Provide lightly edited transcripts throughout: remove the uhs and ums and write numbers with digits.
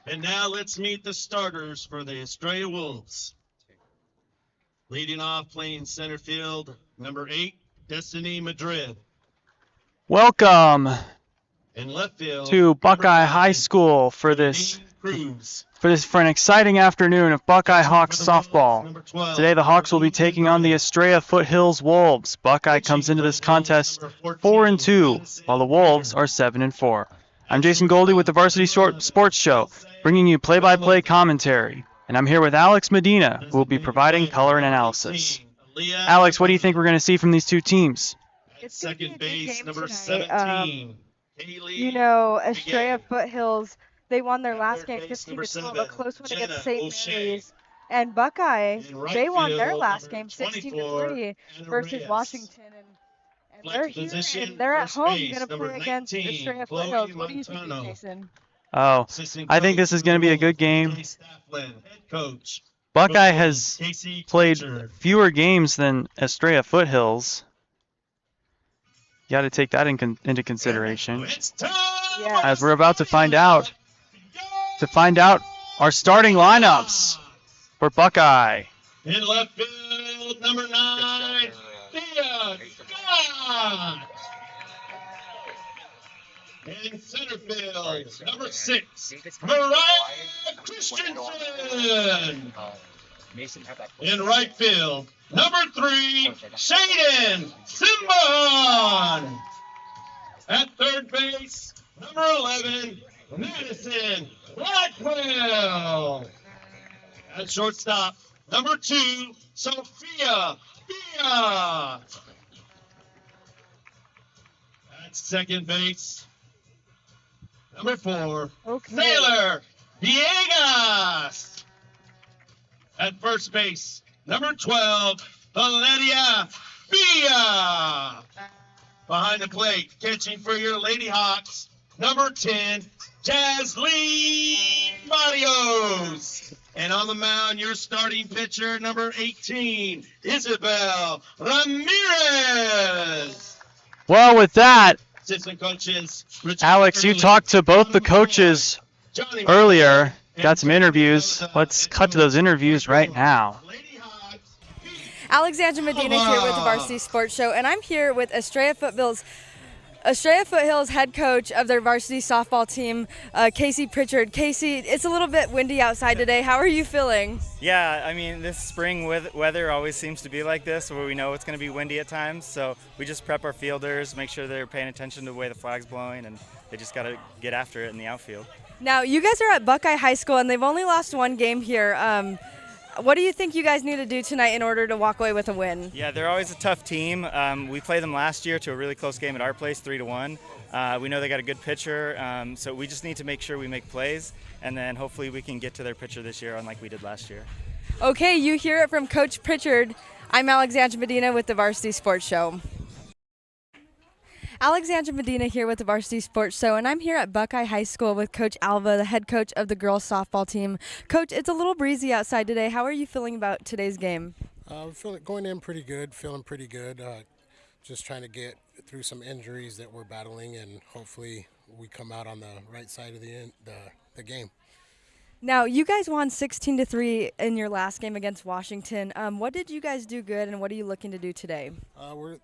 And now let's meet the starters for the Estrella Wolves. Leading off, playing center field, number 8, Destiny Madrid. Welcome In left field, to Buckeye number High 9, School for an exciting afternoon of Buckeye Hawks softball. Today the Hawks will be taking on the Estrella Foothills Wolves. Buckeye comes into this contest 4-2, while the Wolves are 7-4. I'm Jason Goldie with the Varsity Sports Show, bringing you play-by-play commentary, and I'm here with Alex Medina, who will be providing color and analysis. Alex, what do you think we're going to see from these two teams? It's second base, number tonight. 17. Estrella Foothills, they won their last game 15-12, a close one against St. Mary's. And Buckeye, they won their last game 16-3 versus Washington. And they're here, and they're at home going to play against Estrella Foothills. What do you think, Jason? Oh, I think this is going to be a good game. Buckeye has played fewer games than Estrella Foothills. You got to take that into consideration. As we're about to find out our starting lineups for Buckeye. In left field, number 9, Thea Scott. In center field, number 6, Mariah Christensen. In right field, number 3, Shaden Simon. At third base, number 11, Madison Blackwell. At shortstop, number 2, Sophia Bia. At second base, number 4, Taylor Villegas. At first base, number 12, Valeria Bia. Behind the plate, catching for your Lady Hawks, number 10, Jasleen Barrios. And on the mound, your starting pitcher, number 18, Isabel Ramirez. Well, with that, Assistant coaches, Alex, you talked to both the coaches earlier, got some interviews. Let's cut to those interviews right now. Alexandra Medina here with the Varsity Sports Show, and I'm here with Estrella Foothills head coach of their varsity softball team, Casey Pritchard. Casey, it's a little bit windy outside today. How are you feeling? Yeah, I mean, this spring weather always seems to be like this, where we know it's going to be windy at times. So we just prep our fielders, make sure they're paying attention to the way the flag's blowing, and they just got to get after it in the outfield. Now, you guys are at Buckeye High School, and they've only lost one game here. What do you think you guys need to do tonight in order to walk away with a win? Yeah, they're always a tough team. We played them last year to a really close game at our place, 3-1. We know they got a good pitcher, so we just need to make sure we make plays, and then hopefully we can get to their pitcher this year, unlike we did last year. Okay, you hear it from Coach Pritchard. I'm Alexandra Medina with the Varsity Sports Show. Alexandra Medina here with the Varsity Sports Show, and I'm here at Buckeye High School with Coach Alva, the head coach of the girls softball team. Coach, it's a little breezy outside today. How are you feeling about today's game? Going in pretty good, feeling pretty good. Just trying to get through some injuries that we're battling, and hopefully we come out on the right side of the game. Now, you guys won 16-3 in your last game against Washington. What did you guys do good, and what are you looking to do today?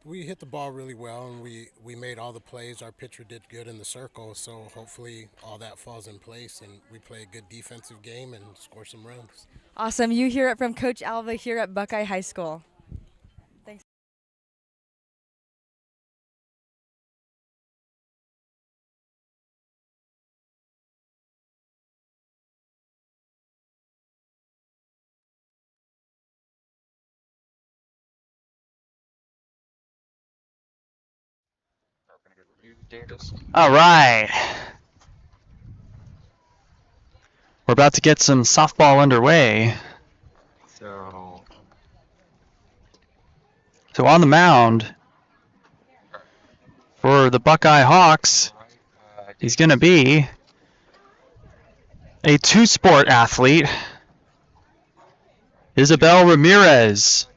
We hit the ball really well, and we made all the plays. Our pitcher did good in the circle, so hopefully all that falls in place, and we play a good defensive game and score some runs. Awesome. You hear it from Coach Alva here at Buckeye High School. Thanks. All right. We're about to get some softball underway. So on the mound for the Buckeye Hawks, he's going to be a two-sport athlete, Isabel Ramirez.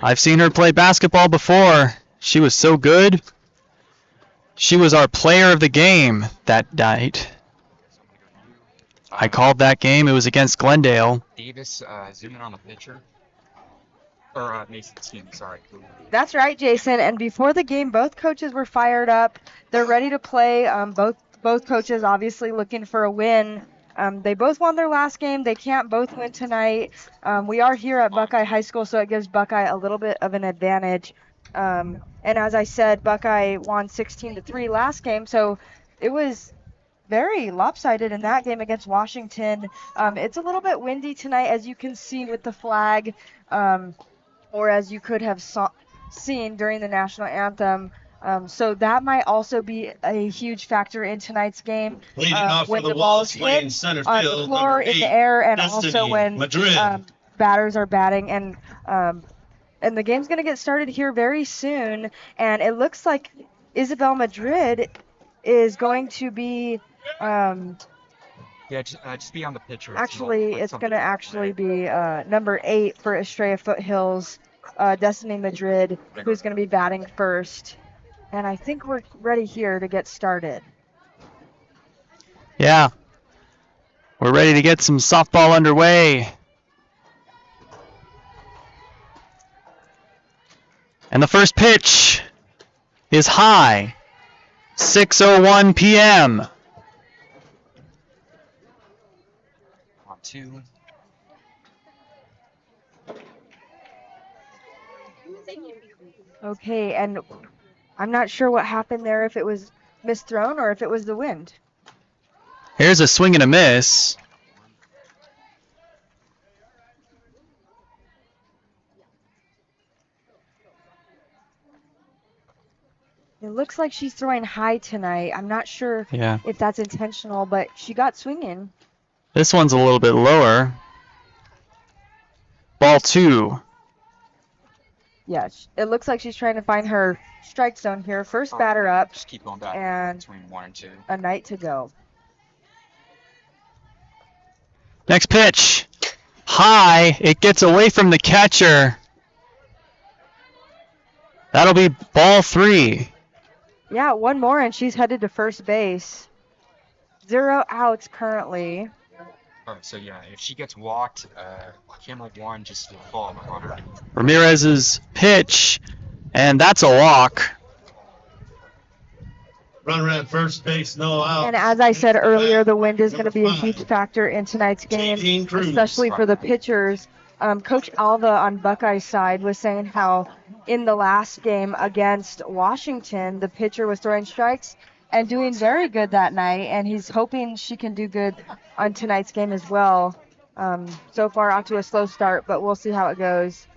I've seen her play basketball before. She was so good. She was our player of the game that night. I called that game. It was against Glendale. Davis, zoom in on the pitcher. Or Mason, excuse me, sorry. That's right, Jason. And before the game, both coaches were fired up. They're ready to play. Both coaches obviously looking for a win. They both won their last game. They can't both win tonight. We are here at Buckeye High School, so it gives Buckeye a little bit of an advantage. And as I said, Buckeye won 16-3 last game, so it was very lopsided in that game against Washington. It's a little bit windy tonight, as you can see with the flag, or as you could have seen during the national anthem. So that might also be a huge factor in tonight's game. When the ball is hit on the floor, in the air, and also when batters are batting. And the game's going to get started here very soon. And it looks like Isabel Madrid is going to be... Yeah, just be on the pitcher. Actually, it's going to actually be number 8 for Estrella Foothills, Destiny Madrid, who's going to be batting first. And I think we're ready here to get started. Yeah. We're ready to get some softball underway. And the first pitch is high. 6:01 p.m. 1-2. Okay, and I'm not sure what happened there, if it was misthrown or if it was the wind. Here's a swing and a miss. It looks like she's throwing high tonight. I'm not sure if that's intentional, but she got swinging. This one's a little bit lower. Ball 2. Yeah, it looks like she's trying to find her strike zone here. First batter up. Just keep going back and between 1 and 2. A night to go. Next pitch. High. It gets away from the catcher. That'll be ball 3. Yeah, one more and she's headed to first base. 0 outs currently. Alright, so yeah, if she gets walked, camera 1 just fall on her. Ramirez's pitch, and that's a walk. Runner at first base, no out. And as I said earlier, the wind is going to be a huge factor in tonight's game, especially for the pitchers. Coach Alva on Buckeye's side was saying how in the last game against Washington, the pitcher was throwing strikes and doing very good that night, and he's hoping she can do good on tonight's game as well. So far off to a slow start, but we'll see how it goes.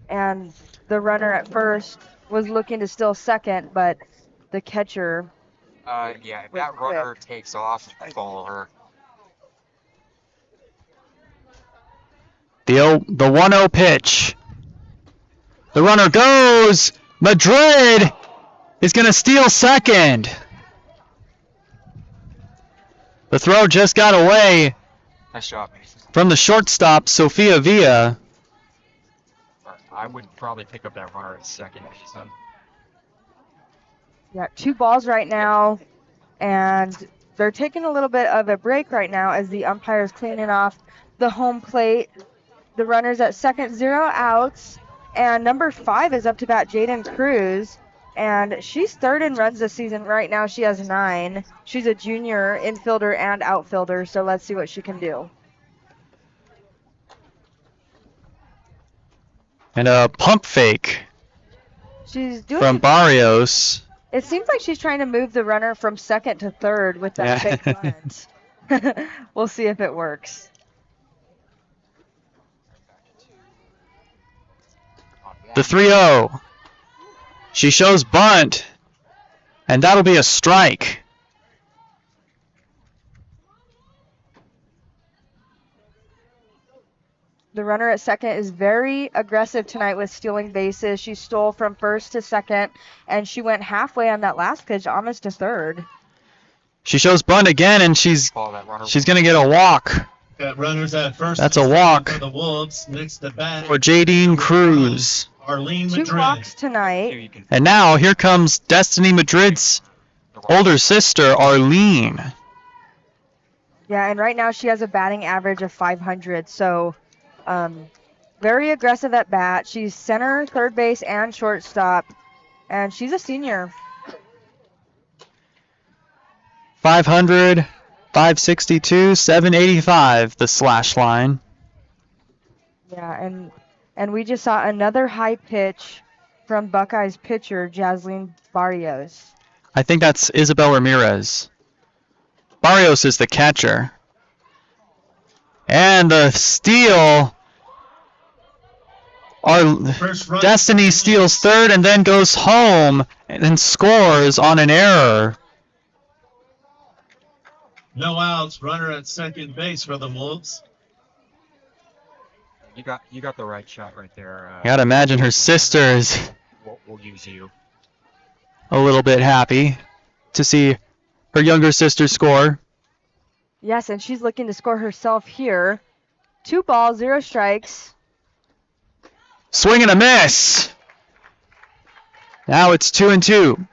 And the runner at first was looking to steal second, but the catcher... yeah, if that runner takes off, follow her. The 1-0 pitch. The runner goes. Madrid is going to steal second. The throw just got away Nice job, Mason. from the shortstop, Sofia Villa. I would probably pick up that runner at second, Mason. Yeah, 2 balls right now, and they're taking a little bit of a break right now as the umpire's cleaning off the home plate. The runner's at second, 0 outs, and number 5 is up to bat, Jaden Cruz, and she's third in runs this season. Right now she has 9. She's a junior infielder and outfielder, so let's see what she can do. And a pump fake She's doing from Barrios. It seems like she's trying to move the runner from second to third with that fake bunt. We'll see if it works. The 3-0. She shows bunt, and that'll be a strike. The runner at second is very aggressive tonight with stealing bases. She stole from first to second, and she went halfway on that last pitch, almost to third. She shows bunt again, and she's going to get a walk. Got runners at first. That's a walk for the Wolves. Next to bat for Jadine Cruz. Arlene 2 Madrid. walks tonight. And now here comes Destiny Madrid's older sister, Arlene. Yeah, and right now she has a batting average of 500, so very aggressive at bat. She's center, third base, and shortstop, and she's a senior. 500, 562, 785, the slash line. Yeah, and we just saw another high pitch from Buckeye's pitcher, Jaslyn Barrios. I think that's Isabel Ramirez. Barrios is the catcher. And the steal. Destiny steals third and then goes home and then scores on an error. No outs, runner at second base for the Wolves. You got the right shot right there. You gotta imagine her sister is We'll use you. a little bit happy to see her younger sister score. Yes, and she's looking to score herself here. 2 balls, 0 strikes. Swing and a miss. Now it's 2-2.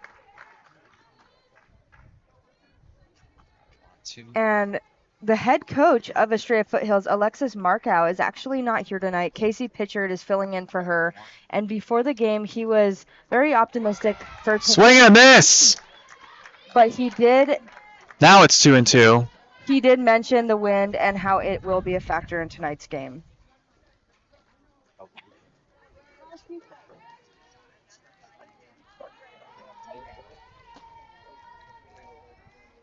And the head coach of Estrella Foothills, Alexis Markow, is actually not here tonight. Casey Pitchard is filling in for her. And before the game, he was very optimistic for Swing and a miss. But he did Now it's 2-2. He did mention the wind and how it will be a factor in tonight's game.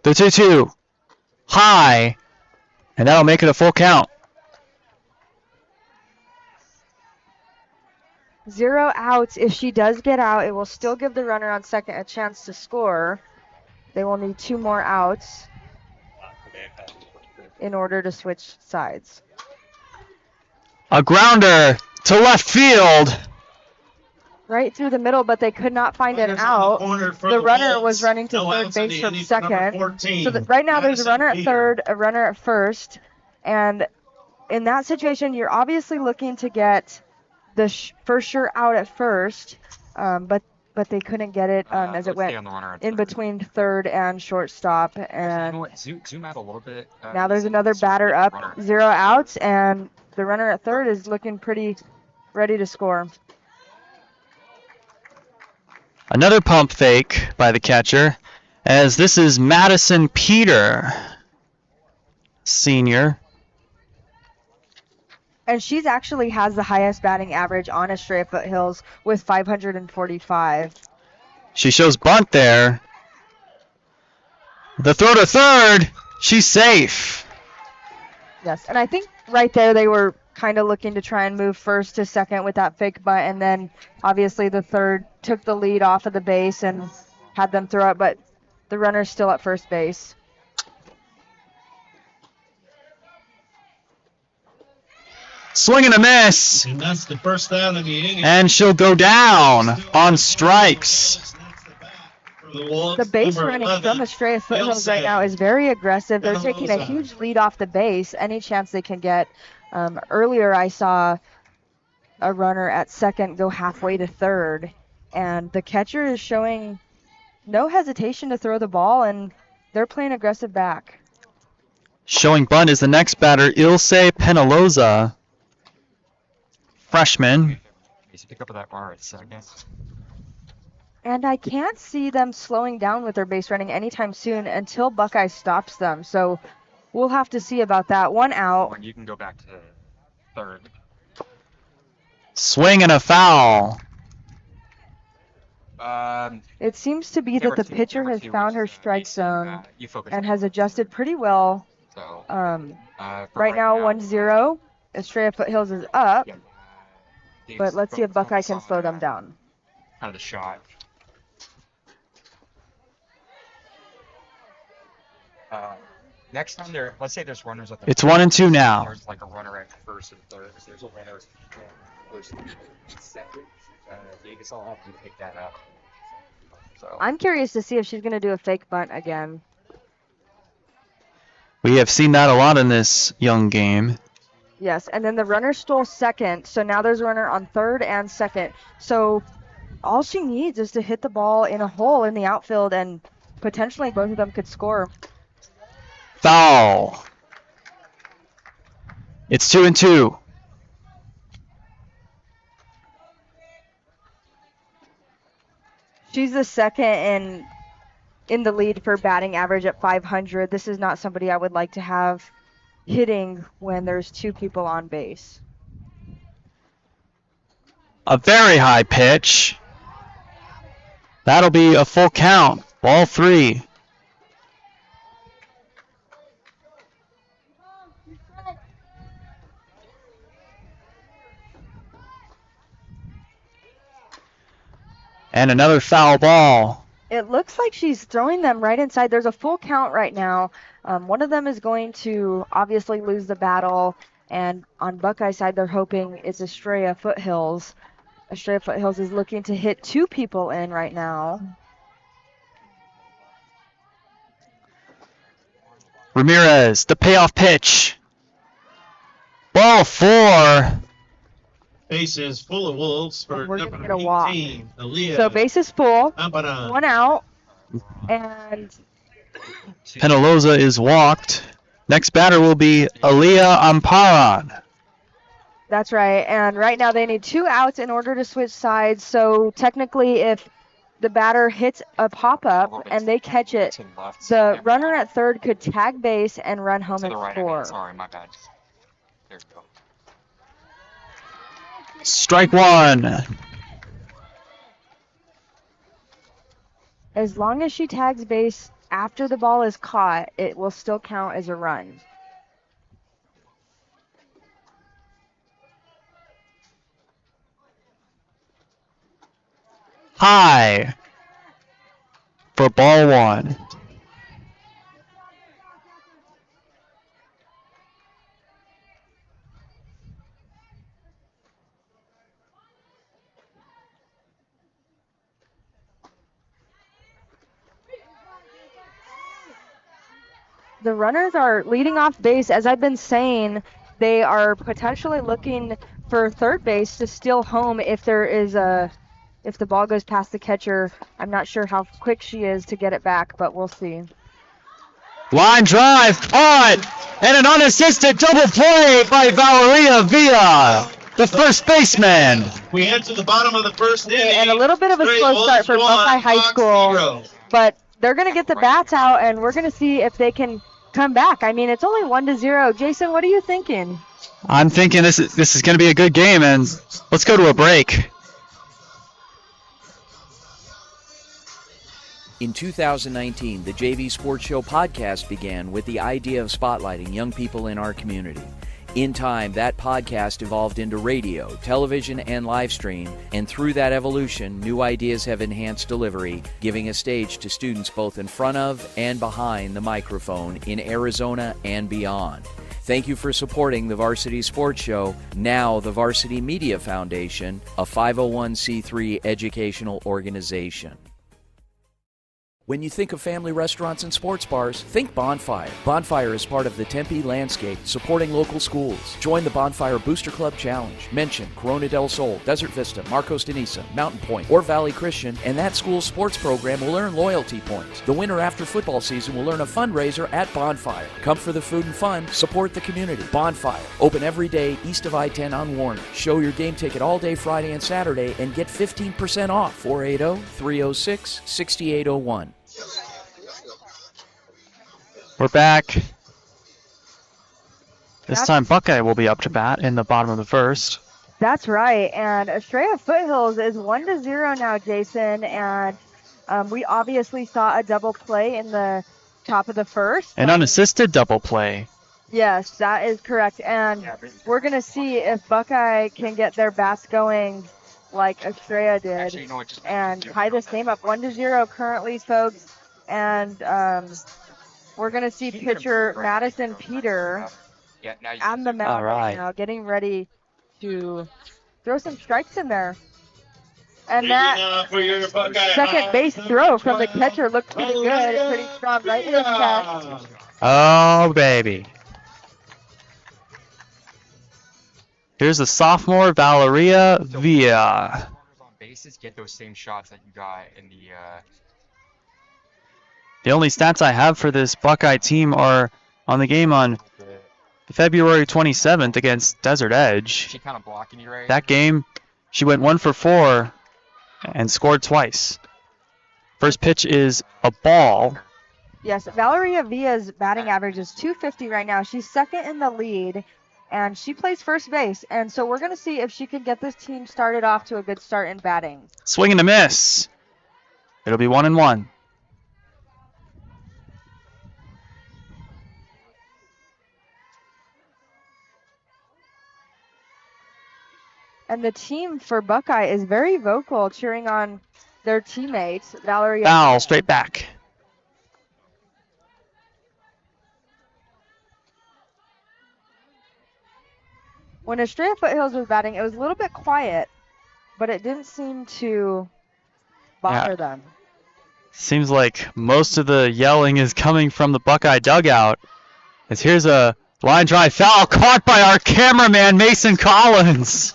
The 2-2. High. And that'll make it a full count. 0 outs. If she does get out, it will still give the runner on second a chance to score. They will need 2 more outs in order to switch sides. A grounder to left field. Right through the middle, but they could not find an out. The runner was running to third base from second. So right now there's a runner at third, a runner at first. And in that situation, you're obviously looking to get the for sure out at first. But they couldn't get it as it went in between third and shortstop. And Zoom out a little bit. now there's another batter up, 0 outs, and the runner at third is looking pretty ready to score. Another pump fake by the catcher, as this is Madison Peter, senior. And she's actually has the highest batting average on Estrella Foothills with 545. She shows bunt there. The throw to third. She's safe. Yes, and I think right there they were kind of looking to try and move first to second with that fake bunt, and then obviously the third took the lead off of the base and had them throw it, but the runner's still at first base. Swing and a miss. And that's the first out of the inning. And she'll go down on strikes. The base running from Estrella Foothills right now is very aggressive. They're taking a huge lead off the base, any chance they can get. Earlier I saw a runner at second go halfway to third, and the catcher is showing no hesitation to throw the ball, and they're playing aggressive back. Showing bunt is the next batter, Ilse Penaloza, freshman. Pick up that bar at second. And I can't see them slowing down with their base running anytime soon until Buckeye stops them. So we'll have to see about that. 1 out. You can go back to third. Swing and a foul. It seems to be that the pitcher has found her strike zone and has adjusted pretty well. Right now, 1-0. Estrella Foothills is up. But let's see if Buckeye can slow them down. Kind of the shot. Next time let's say there's runners at the It's 1-2 now. There's like a runner at first and third. There's a runner first and second. You guess I'll have to pick that up. So. I'm curious to see if she's going to do a fake bunt again. We have seen that a lot in this young game. Yes, and then the runner stole second, so now there's a runner on third and second. So all she needs is to hit the ball in a hole in the outfield, and potentially both of them could score. Foul. It's 2-2. She's the second in the lead for batting average at 500. This is not somebody I would like to have hitting when there's 2 people on base. A very high pitch. That'll be a full count. Ball 3. And another foul ball. It looks like she's throwing them right inside. There's a full count right now. One of them is going to obviously lose the battle. And on Buckeye side, they're hoping it's Estrella Foothills. Estrella Foothills is looking to hit 2 people in right now. Ramirez, the payoff pitch. Ball 4. Bases full of Wolves for We're gonna number get a walk. 18, Aaliyah. So base is full, Amparan. 1 out, and Penaloza is walked. Next batter will be Aaliyah Amparan. that's right. And right now they need 2 outs in order to switch sides. So technically, if the batter hits a pop-up and they catch it, the runner at third could tag base and run home and score. Sorry, my bad. There we go. Strike 1. As long as she tags base after the ball is caught, it will still count as a run. High for ball 1. The runners are leading off base. As I've been saying, they are potentially looking for third base to steal home if the ball goes past the catcher. I'm not sure how quick she is to get it back, but we'll see. Line drive on, and an unassisted double play by Valeria Villa, the first baseman. We head to the bottom of the first inning. And a little bit of a slow start for Buckeye High School, but they're going to get the bats out, and we're going to see if they can come back. I mean, it's only 1-0. Jason, what are you thinking? I'm thinking this is going to be a good game, and let's go to a break. In 2019, the JV Sports Show podcast began with the idea of spotlighting young people in our community. In time, that podcast evolved into radio, television, and live stream, and through that evolution, new ideas have enhanced delivery, giving a stage to students both in front of and behind the microphone in Arizona and beyond. Thank you for supporting the Varsity Sports Show, now the Varsity Media Foundation, a 501c3 educational organization. When you think of family restaurants and sports bars, think Bonfire. Bonfire is part of the Tempe landscape, supporting local schools. Join the Bonfire Booster Club Challenge. Mention Corona del Sol, Desert Vista, Marcos de Niza, Mountain Point, or Valley Christian, and that school's sports program will earn loyalty points. The winner after football season will earn a fundraiser at Bonfire. Come for the food and fun, support the community. Bonfire, open every day east of I-10 on Warner. Show your game ticket all day Friday and Saturday and get 15% off. 480-306-6801. We're back. This time Buckeye will be up to bat in the bottom of the first. That's right, and Estrella Foothills is 1-0 now, Jason, and we obviously saw a double play in the top of the first. An unassisted double play. Yes, that is correct, and we're going to see if Buckeye can get their bats going like Estrella did and tie this game up 1-0 currently, folks, and we're going to see pitcher Madison Peter on the mound right now, getting ready to throw some strikes in there. And that second base throw from the catcher looked pretty good, pretty strong right in his chest. Oh, baby. Here's the sophomore Valeria Villa. On bases get those same shots that you got in The only stats I have for this Buckeye team are on the game on February 27th against Desert Edge. She kind of blocking you, right? That game, she went 1 for 4 and scored twice. First pitch is a ball. Yes, Valeria Villa's batting average is .250 right now. She's second in the lead, and she plays first base. And so we're going to see if she can get this team started off to a good start in batting. Swing and a miss. It'll be 1-1. And the team for Buckeye is very vocal, cheering on their teammates, Valeria. Foul, straight back. When Estrella Foothills was batting, it was a little bit quiet, but it didn't seem to bother them. Seems like most of the yelling is coming from the Buckeye dugout. As here's a line drive foul caught by our cameraman, Mason Collins.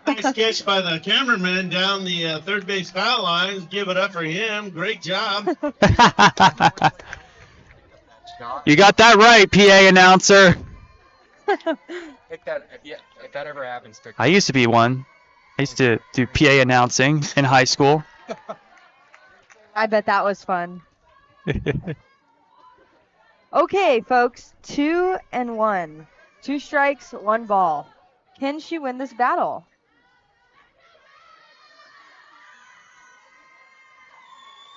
Nice catch by the cameraman down the third base foul line. Give it up for him. Great job. You got that right, PA announcer. If that ever happens, I used to be one. I used to do PA announcing in high school. I bet that was fun. Okay, folks, 2-1. 2 strikes, 1 ball. Can she win this battle?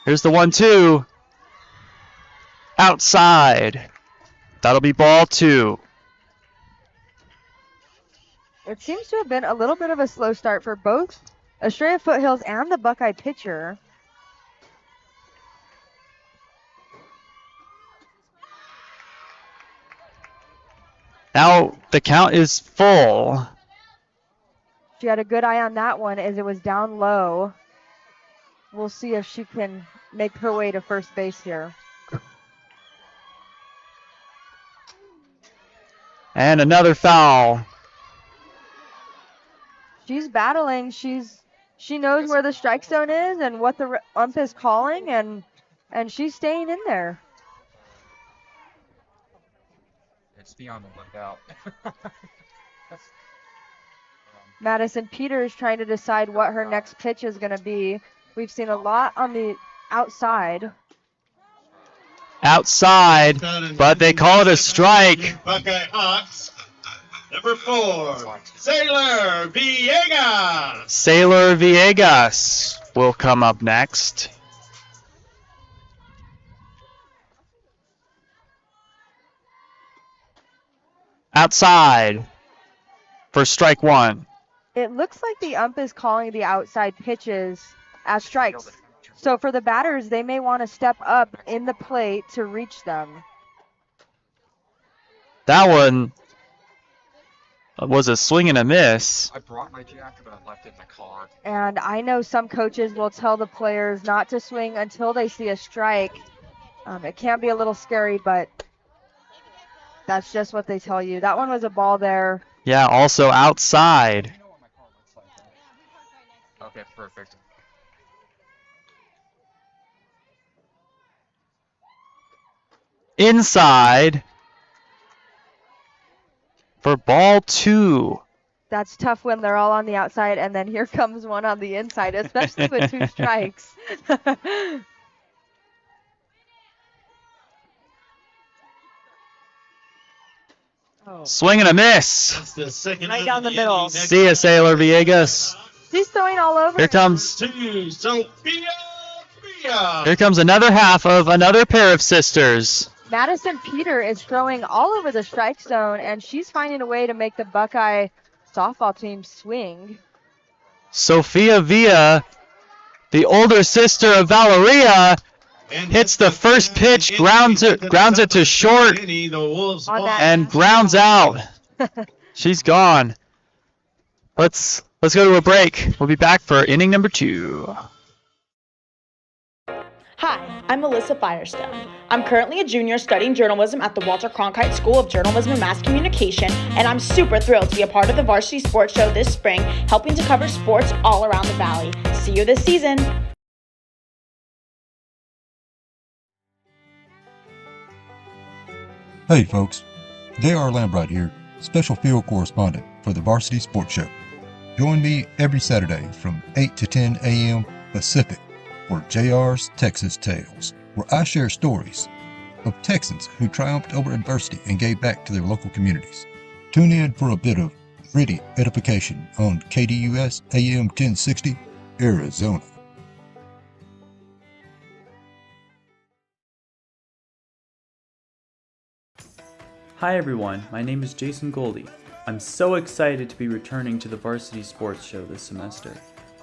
Here's the 1-2. Outside. That'll be ball 2. It seems to have been a little bit of a slow start for both Estrella Foothills and the Buckeye pitcher. Now the count is full. She had a good eye on that one as it was down low. We'll see if she can make her way to first base here. And another foul. She's battling. She knows where the strike zone is and what the ump is calling, and she's staying in there. Let's be on the lookout. Madison Peters trying to decide what her next pitch is going to be. We've seen a lot on the outside. Outside, but they call it a strike. Buckeye Hawks. Number 4, Sailor Villegas. Sailor Villegas will come up next. Outside for strike 1. It looks like the ump is calling the outside pitches as strikes. So for the batters, they may want to step up in the plate to reach them. That one was a swing and a miss. I brought my jacket, but I left it in the car. And I know some coaches will tell the players not to swing until they see a strike. It can be a little scary, but that's just what they tell you. That one was a ball there. Yeah, also outside. Okay, perfect. Inside for ball 2. That's tough when they're all on the outside, and then here comes one on the inside, especially with 2 strikes. Swing and a miss. That's the second Right down the middle. See ya, Sailor Villegas. She's throwing all over. Here comes. To Sophia. Here comes another half of another pair of sisters. Madison Peter is throwing all over the strike zone, and she's finding a way to make the Buckeye softball team swing. Sophia Villa, the older sister of Valeria, hits the first pitch, grounds it to short, and grounds out. She's gone. Let's go to a break. We'll be back for inning number 2. Hi, I'm Melissa Firestone. I'm currently a junior studying journalism at the Walter Cronkite School of Journalism and Mass Communication, and I'm super thrilled to be a part of the Varsity Sports Show this spring, helping to cover sports all around the Valley. See you this season. Hey folks, J.R. Lambright here, special field correspondent for the Varsity Sports Show. Join me every Saturday from 8 to 10 a.m. Pacific for JR's Texas Tales, where I share stories of Texans who triumphed over adversity and gave back to their local communities. Tune in for a bit of gritty edification on KDUS AM 1060, Arizona. Hi everyone, my name is Jason Goldie. I'm so excited to be returning to the Varsity Sports Show this semester.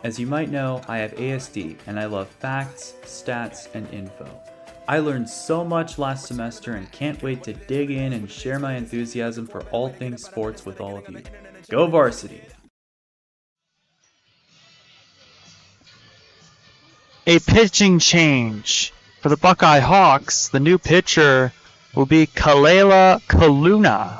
As you might know, I have ASD and I love facts, stats, and info. I learned so much last semester and can't wait to dig in and share my enthusiasm for all things sports with all of you. Go Varsity! A pitching change. For the Buckeye Hawks, the new pitcher will be Kalela Kaluna.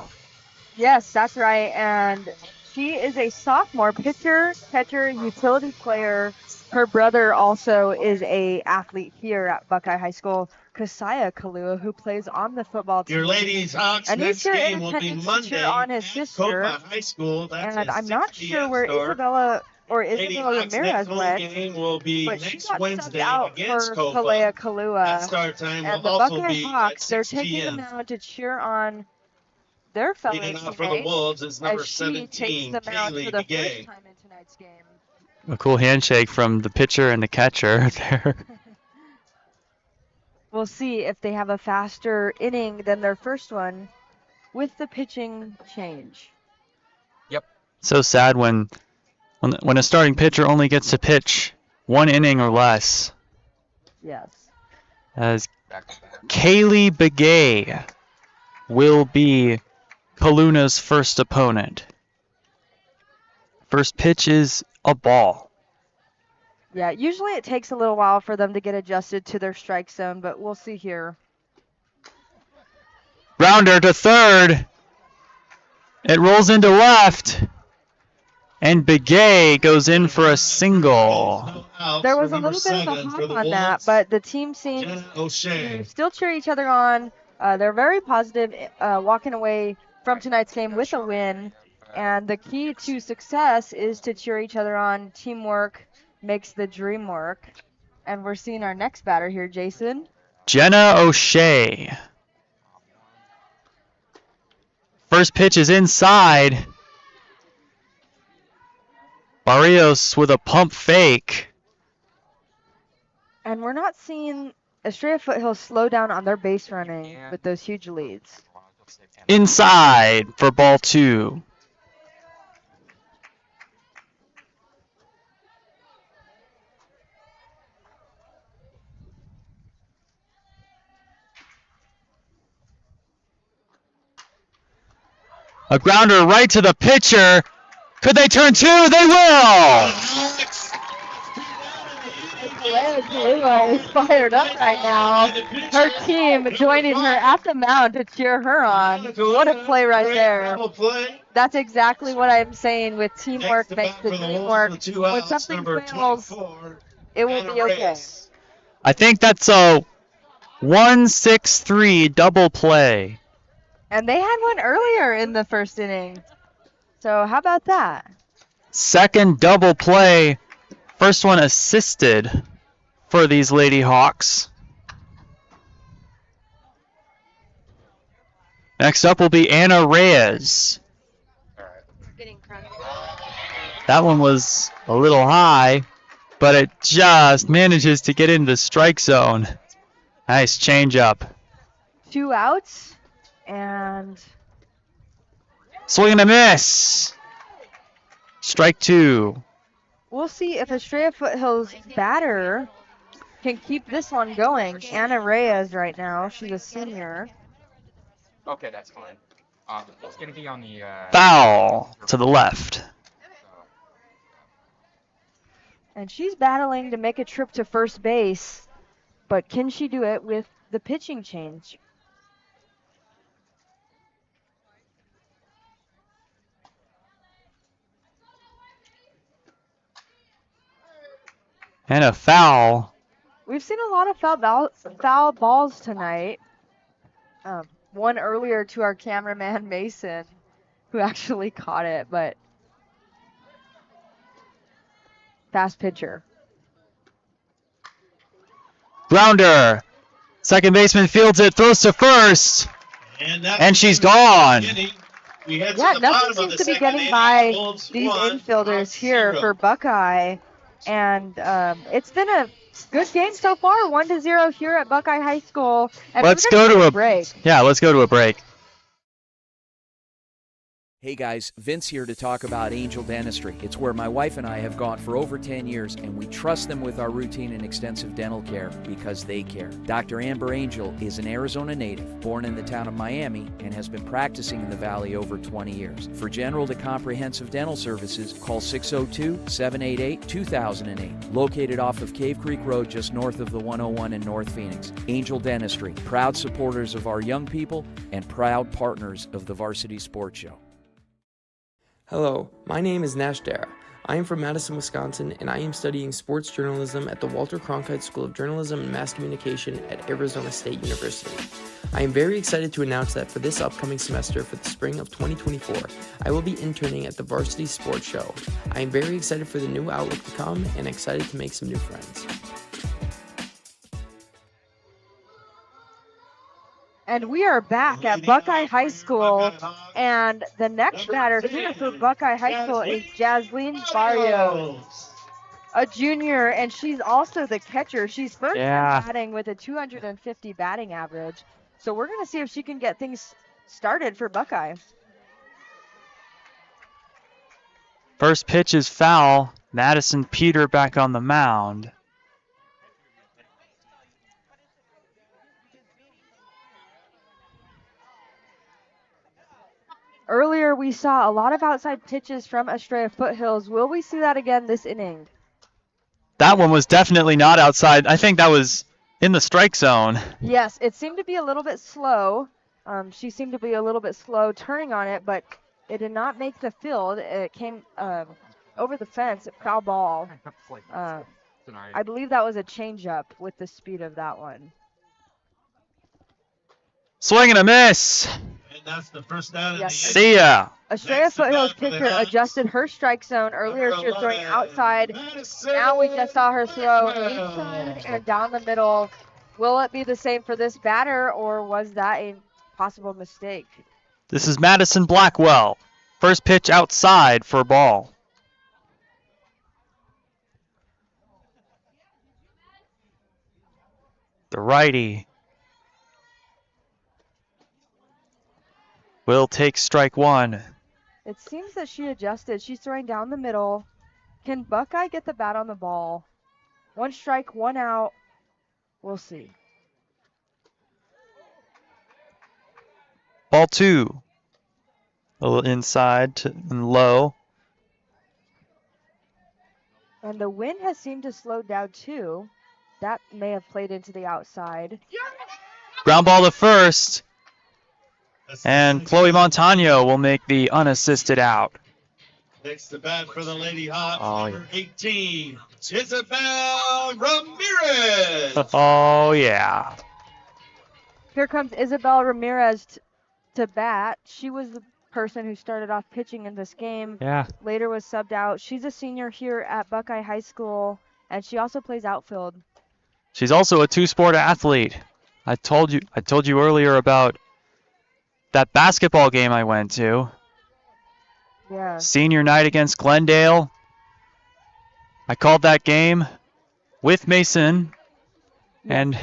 Yes, that's right. And she is a sophomore pitcher, catcher, utility player. Her brother also is a athlete here at Buckeye High School, Kasaya Kalua, who plays on the football team. Your ladies Hawks And next he's here game in will be attendance to Monday cheer on his at sister. Copa High School. That's And a I'm not 6 sure p.m. where start. Isabella Lady Hawks Ramirez next home went, game will be but she next got Wednesday subbed out against for Copa. Kalea That Kalua. start time And will the also Buckeye be Hawks, at they're 6 taking p.m. them out to cheer on their fellow Leading off for the teammate Wolves is number as she takes 17, them out for Kaylee the Begay. first time in tonight's game. A cool handshake from the pitcher and the catcher there. We'll see if they have a faster inning than their first one with the pitching change. So sad when a starting pitcher only gets to pitch one inning or less. Yes. As Kaylee Begay will be Kaluna's first opponent. First pitch is a ball. Yeah, usually it takes a little while for them to get adjusted to their strike zone, but we'll see here. Grounder to third. It rolls into left. And Begay goes in for a single. There was a little bit of a hop on that, but the team seems to still cheer each other on. They're very positive, walking away from tonight's game with a win. And the key to success is to cheer each other on. Teamwork makes the dream work. And we're seeing our next batter here, Jason. Jenna O'Shea. First pitch is inside. Barrios with a pump fake. And we're not seeing Estrella Foothills slow down on their base running with those huge leads. Inside for ball two. A grounder right to the pitcher. Could they turn two? They will! Kalua is fired up right now. Her team joining her at the mound to cheer her on. What a play right there. That's exactly what I'm saying with teamwork makes the dream work. When something fails, it will be okay. I think that's a 1-6-3 double play. And they had one earlier in the first inning. So how about that? Second double play. First one assisted for these Lady Hawks. Next up will be Anna Reyes. That one was a little high, but it just manages to get into the strike zone. Nice changeup. 2 outs and Swing and a miss. Strike two. we'll see if Estrella Foothills batter can keep this one going. Anna Reyes right now, she's a senior. Okay, that's fine. It's gonna be on the Foul to the left. And she's battling to make a trip to first base, but can she do it with the pitching change? And a foul. We've seen a lot of foul balls tonight. one earlier to our cameraman Mason, who actually caught it, but fast pitcher. Grounder. Second baseman fields it, throws to first, and she's gone. Yeah, nothing seems to be getting by these infielders here for Buckeye, and it's been a good game so far, 1-0 here at Buckeye High School. And Let's go to a break. Yeah, let's go to a break. Hey guys, Vince here to talk about Angel Dentistry. It's where my wife and I have gone for over 10 years, and we trust them with our routine and extensive dental care because they care. Dr. Amber Angel is an Arizona native, born in the town of Miami, and has been practicing in the Valley over 20 years. For general to comprehensive dental services, call 602-788-2008. Located off of Cave Creek Road just north of the 101 in North Phoenix. Angel Dentistry, proud supporters of our young people and proud partners of the Varsity Sports Show. Hello, my name is Nash Dara. I am from Madison, Wisconsin, and I am studying sports journalism at the Walter Cronkite School of Journalism and Mass Communication at Arizona State University. I am very excited to announce that for this upcoming semester for the spring of 2024, I will be interning at the Varsity Sports Show. I am very excited for the new outlook to come and excited to make some new friends. And we are back at Buckeye High School, and the next batter here for Buckeye High School is Jasleen Barrios, a junior, and she's also the catcher. She's first batting with a 250 batting average. So we're going to see if she can get things started for Buckeye. First pitch is foul. Madison Peter back on the mound. Earlier, we saw a lot of outside pitches from Estrella Foothills. Will we see that again this inning? That one was definitely not outside. I think that was in the strike zone. Yes, it seemed to be a little bit slow. She seemed to be a little bit slow turning on it, but it did not make the field. It came over the fence, foul ball. I believe that was a changeup with the speed of that one. Swing and a miss. And that's the first out of the See ya. Estrella Foothills pitcher adjusted her strike zone. Earlier, she was throwing outside. Now we just saw her throw inside and down the middle. Will it be the same for this batter, or was that a possible mistake? This is Madison Blackwell. First pitch outside for a ball. The righty will take strike one. It seems that she adjusted. She's throwing down the middle. Can Buckeye get the bat on the ball? One strike, one out. We'll see. Ball two. A little inside and low. And the wind has seemed to slow down too. That may have played into the outside. Ground ball to first. And Chloe Montano will make the unassisted out. Next to bat for the Lady Hawks, number 18, Isabel Ramirez. Oh, yeah. Here comes Isabel Ramirez to bat. She was the person who started off pitching in this game. Yeah. Later was subbed out. She's a senior here at Buckeye High School, and she also plays outfield. She's also a two-sport athlete. I told you earlier about that basketball game I went to. Yeah. Senior night against Glendale. I called that game with Mason, and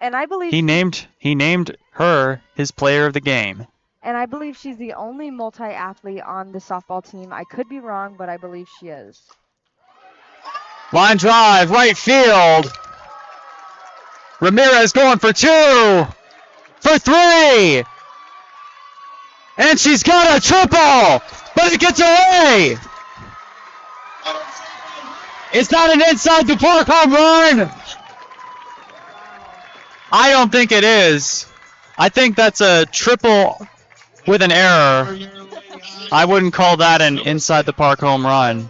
I believe he named her his player of the game. And I believe she's the only multi-athlete on the softball team. I could be wrong, but I believe she is. Line drive, right field. Ramirez going for two, for three. And she's got a triple, but it gets away. It's not an inside the park home run. I don't think it is. I think that's a triple with an error. I wouldn't call that an inside the park home run.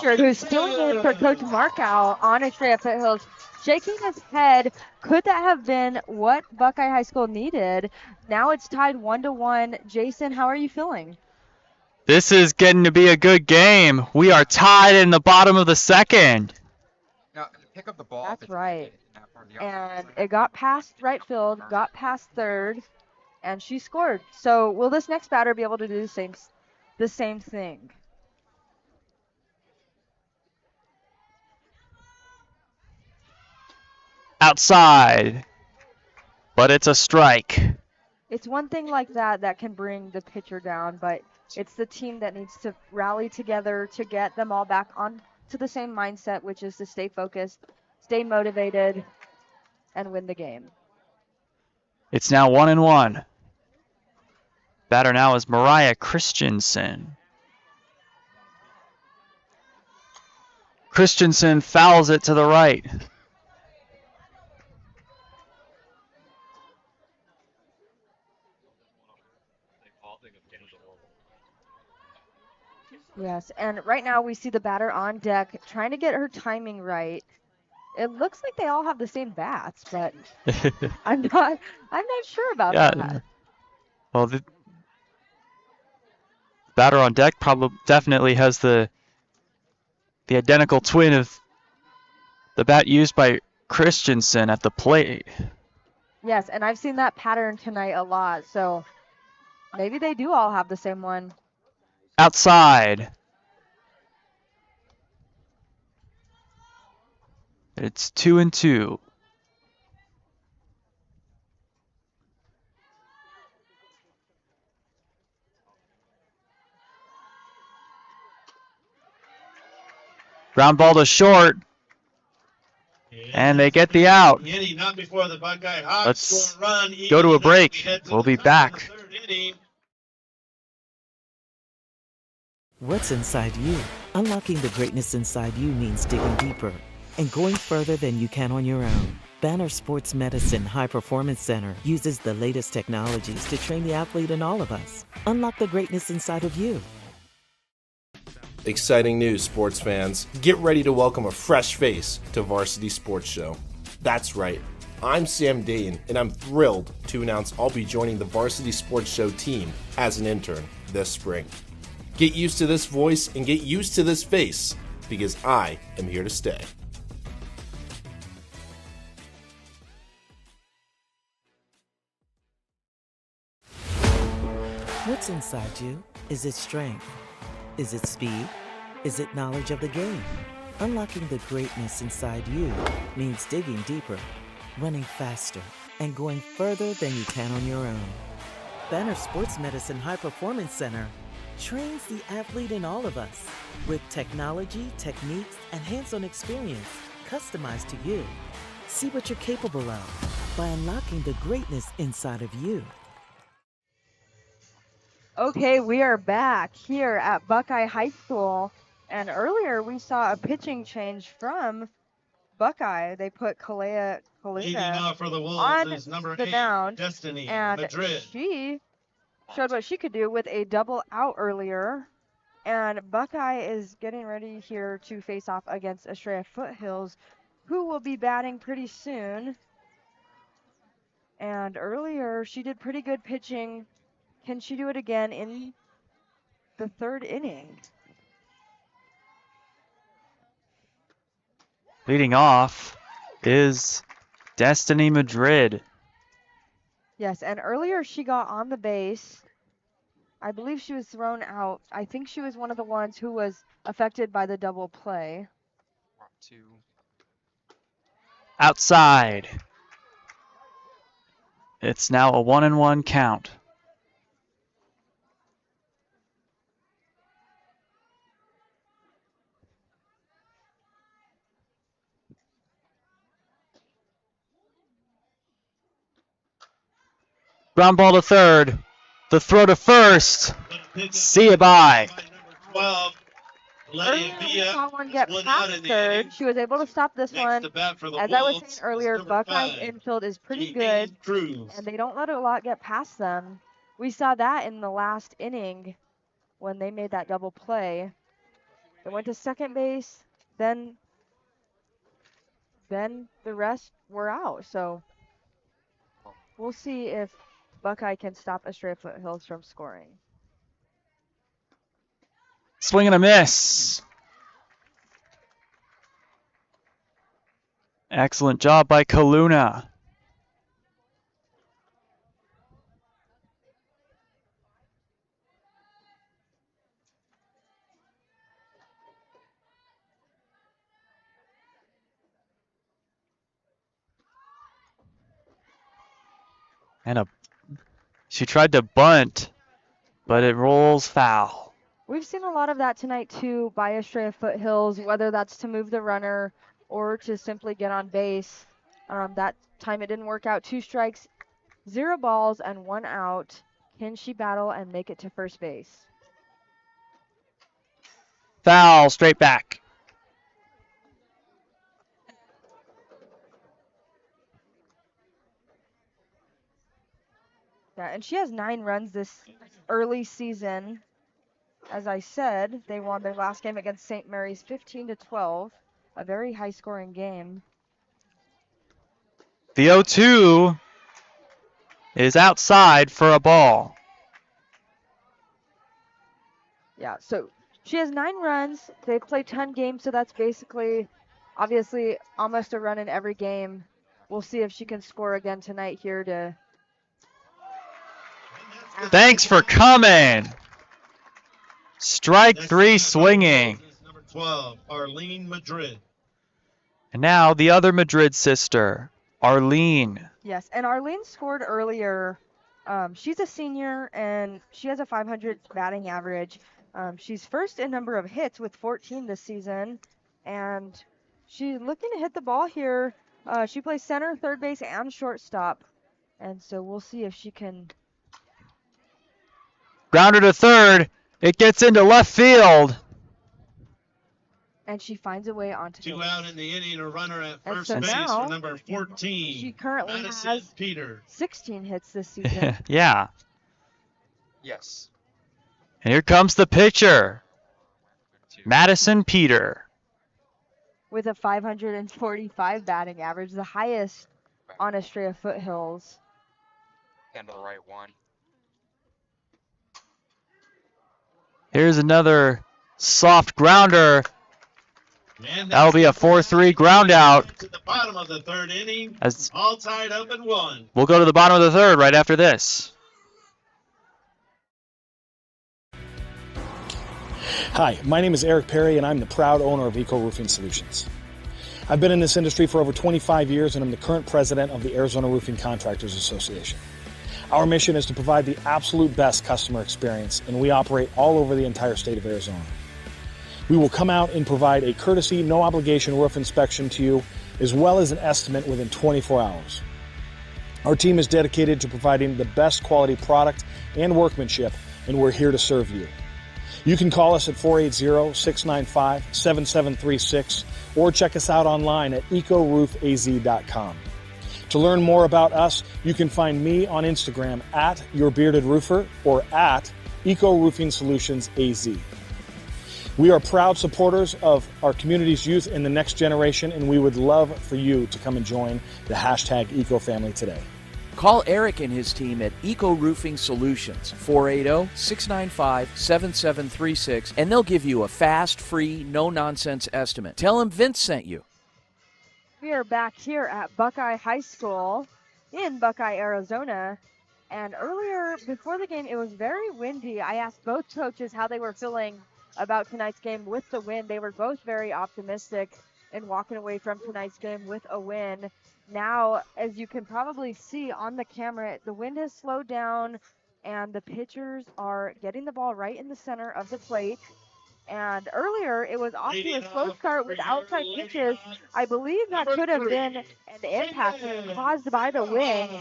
Who's filling in for Coach Markow on Estrella Foothills shaking his head. Could that have been what Buckeye High School needed? Now it's tied 1-1. Jason, how are you feeling? This is getting to be a good game. We are tied in the bottom of the second. Now, pick up the ball. That's right. And it got past right field, got past third, and she scored. So will this next batter be able to do the same thing? Outside. But it's a strike. It's one thing like that that can bring the pitcher down, but it's the team that needs to rally together to get them all back on to the same mindset, which is to stay focused, stay motivated, and win the game. It's now 1-1. Batter now is Mariah Christensen. Christensen fouls it to the right. Yes, and right now we see the batter on deck trying to get her timing right. It looks like they all have the same bats, but I'm not sure about that. Well, the batter on deck definitely has the identical twin of the bat used by Christensen at the plate. Yes, and I've seen that pattern tonight a lot, so maybe they do all have the same one. Outside. It's 2-2. Ground ball to short. And they get the out. Let's go to a break. We'll be back. What's inside you? Unlocking the greatness inside you means digging deeper and going further than you can on your own. Banner Sports Medicine High Performance Center uses the latest technologies to train the athlete in all of us. Unlock the greatness inside of you. Exciting news, sports fans. Get ready to welcome a fresh face to Varsity Sports Show. That's right. I'm Sam Dayton, and I'm thrilled to announce I'll be joining the Varsity Sports Show team as an intern this spring. Get used to this voice and get used to this face, because I am here to stay. What's inside you? Is it strength? Is it speed? Is it knowledge of the game? Unlocking the greatness inside you means digging deeper, running faster, and going further than you can on your own. Banner Sports Medicine High Performance Center trains the athlete in all of us with technology, techniques, and hands-on experience customized to you. See what you're capable of by unlocking the greatness inside of you. Okay, we are back here at Buckeye High School, and earlier we saw a pitching change from Buckeye. They put Kalea on the mound, and she showed what she could do with a double out earlier. And Buckeye is getting ready here to face off against Estrella Foothills, who will be batting pretty soon. And earlier she did pretty good pitching. Can she do it again in the third inning? Leading off is Destiny Madrid. Yes, and earlier she got on the base. I believe she was thrown out. I think she was one of the ones who was affected by the double play. Outside. It's now a 1-1 count. Ground ball to third. The throw to first. See you bye. Earlier we saw one get past third. She was able to stop this one. As I was saying earlier, Buckeye's infield is pretty good, and they don't let a lot get past them. We saw that in the last inning when they made that double play. It went to second base, then then the rest were out. So we'll see if Buckeye can stop Estrella Foothills from scoring. Swing and a miss. Excellent job by Kaluna. And she tried to bunt, but it rolls foul. We've seen a lot of that tonight too by Estrella Foothills, whether that's to move the runner or to simply get on base. That time it didn't work out. 2 strikes, 0 balls, and 1 out. Can she battle and make it to first base? Foul, straight back. Yeah, and she has 9 runs this early season. As I said, they won their last game against St. Mary's 15-12, a very high-scoring game. The 0-2 is outside for a ball. Yeah, so she has 9 runs. They've played 10 games, so that's basically, obviously, almost a run in every game. We'll see if she can score again tonight here to... Thanks for coming. Strike 3 swinging. Number 12, Arlene Madrid. And now the other Madrid sister, Arlene. Yes, and Arlene scored earlier. She's a senior, and she has a 500 batting average. She's first in number of hits with 14 this season, and she's looking to hit the ball here. She plays center, third base, and shortstop, and so we'll see if she can... Grounder to third. It gets into left field. And she finds a way onto 2 base. out in the inning, a runner at first so base now, for number 14. She currently Madison has Peters. 16 hits this season. Yeah. Yes. And here comes the pitcher, Madison Peter. With a 545 batting average, the highest on Estrella Foothills. And the right one. Here's another soft grounder. That'll be a 4-3 ground out. To the bottom of the 3rd inning, As all tied up at 1. we'll go to the bottom of the 3rd right after this. Hi, my name is Eric Perry, and I'm the proud owner of Eco Roofing Solutions. I've been in this industry for over 25 years, and I'm the current president of the Arizona Roofing Contractors Association. Our mission is to provide the absolute best customer experience, and we operate all over the entire state of Arizona. We will come out and provide a courtesy, no obligation roof inspection to you, as well as an estimate within 24 hours. Our team is dedicated to providing the best quality product and workmanship, and we're here to serve you. You can call us at 480-695-7736 or check us out online at ecoroofaz.com. To learn more about us, you can find me on Instagram at YourBeardedRoofer or at Eco Roofing Solutions AZ. We are proud supporters of our community's youth and the next generation, and we would love for you to come and join the hashtag Eco Family today. Call Eric and his team at Eco Roofing Solutions, 480-695-7736, and they'll give you a fast, free, no-nonsense estimate. Tell them Vince sent you. We are back here at Buckeye High School in Buckeye, Arizona. And earlier, before the game, it was very windy. I asked both coaches how they were feeling about tonight's game with the win. They were both very optimistic in walking away from tonight's game with a win. Now, as you can probably see on the camera, the wind has slowed down, and the pitchers are getting the ball right in the center of the plate. And earlier, it was off to a slow start with outside pitches. I believe that could have been an impact caused by the wind.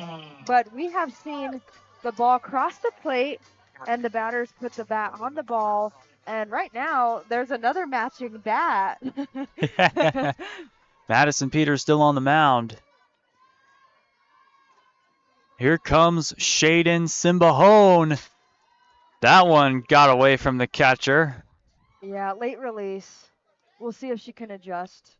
But we have seen the ball cross the plate, and the batters put the bat on the ball. And right now, there's another matching bat. Madison Peters still on the mound. Here comes Shaden Simbahone. That one got away from the catcher. Yeah, late release. We'll see if she can adjust.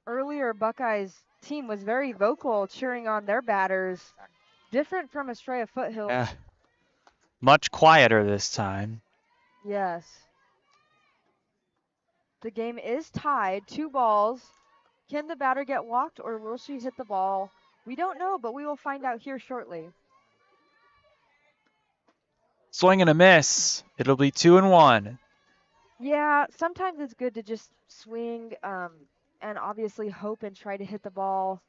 earlier Buckeyes team was very vocal cheering on their batters, different from Estrella Foothills. Yeah. Much quieter this time. Yes. The game is tied, 2 balls. Can the batter get walked or will she hit the ball? We don't know, but we will find out here shortly. Swing and a miss. It'll be 2-1. Yeah, sometimes it's good to just swing and obviously hope and try to hit the ball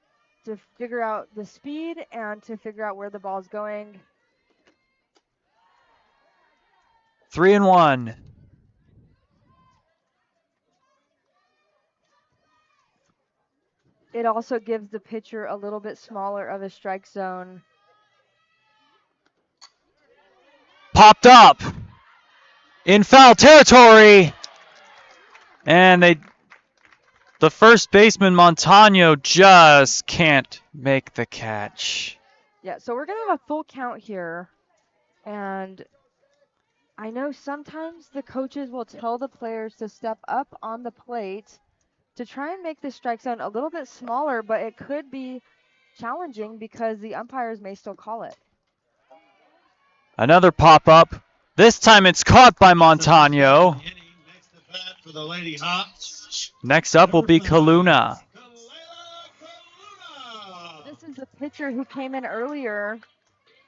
to figure out the speed and to figure out where the ball's going. 3-1. It also gives the pitcher a little bit smaller of a strike zone. Popped up in foul territory. And the first baseman, Montano, just can't make the catch. Yeah, so we're going to have a full count here. And I know sometimes the coaches will tell the players to step up on the plate to try and make the strike zone a little bit smaller, but it could be challenging because the umpires may still call it. Another pop-up. This time it's caught by Montano. Next up will be Kaluna. This is the pitcher who came in earlier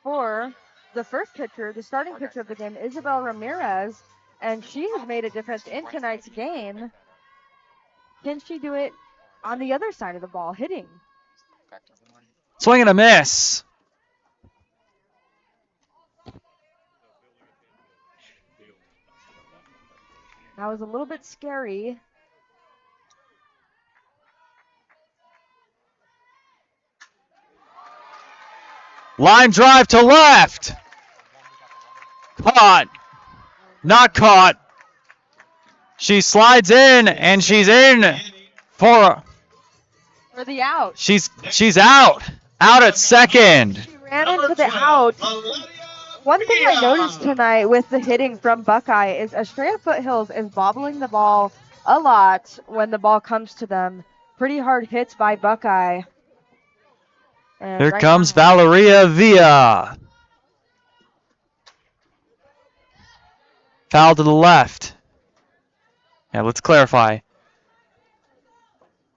for the first pitcher, the starting pitcher of the game, Isabel Ramirez, and she has made a difference in tonight's game. Can she do it on the other side of the ball, hitting? Swing and a miss. That was a little bit scary. Line drive to left. Caught. Not caught. She slides in, and she's in for the out. She's out. Out at second. She ran into the out. One thing I noticed tonight with the hitting from Buckeye is Estrella Foothills is bobbling the ball a lot when the ball comes to them. Pretty hard hits by Buckeye. And Here comes Valeria Villa. Foul to the left. Yeah, let's clarify.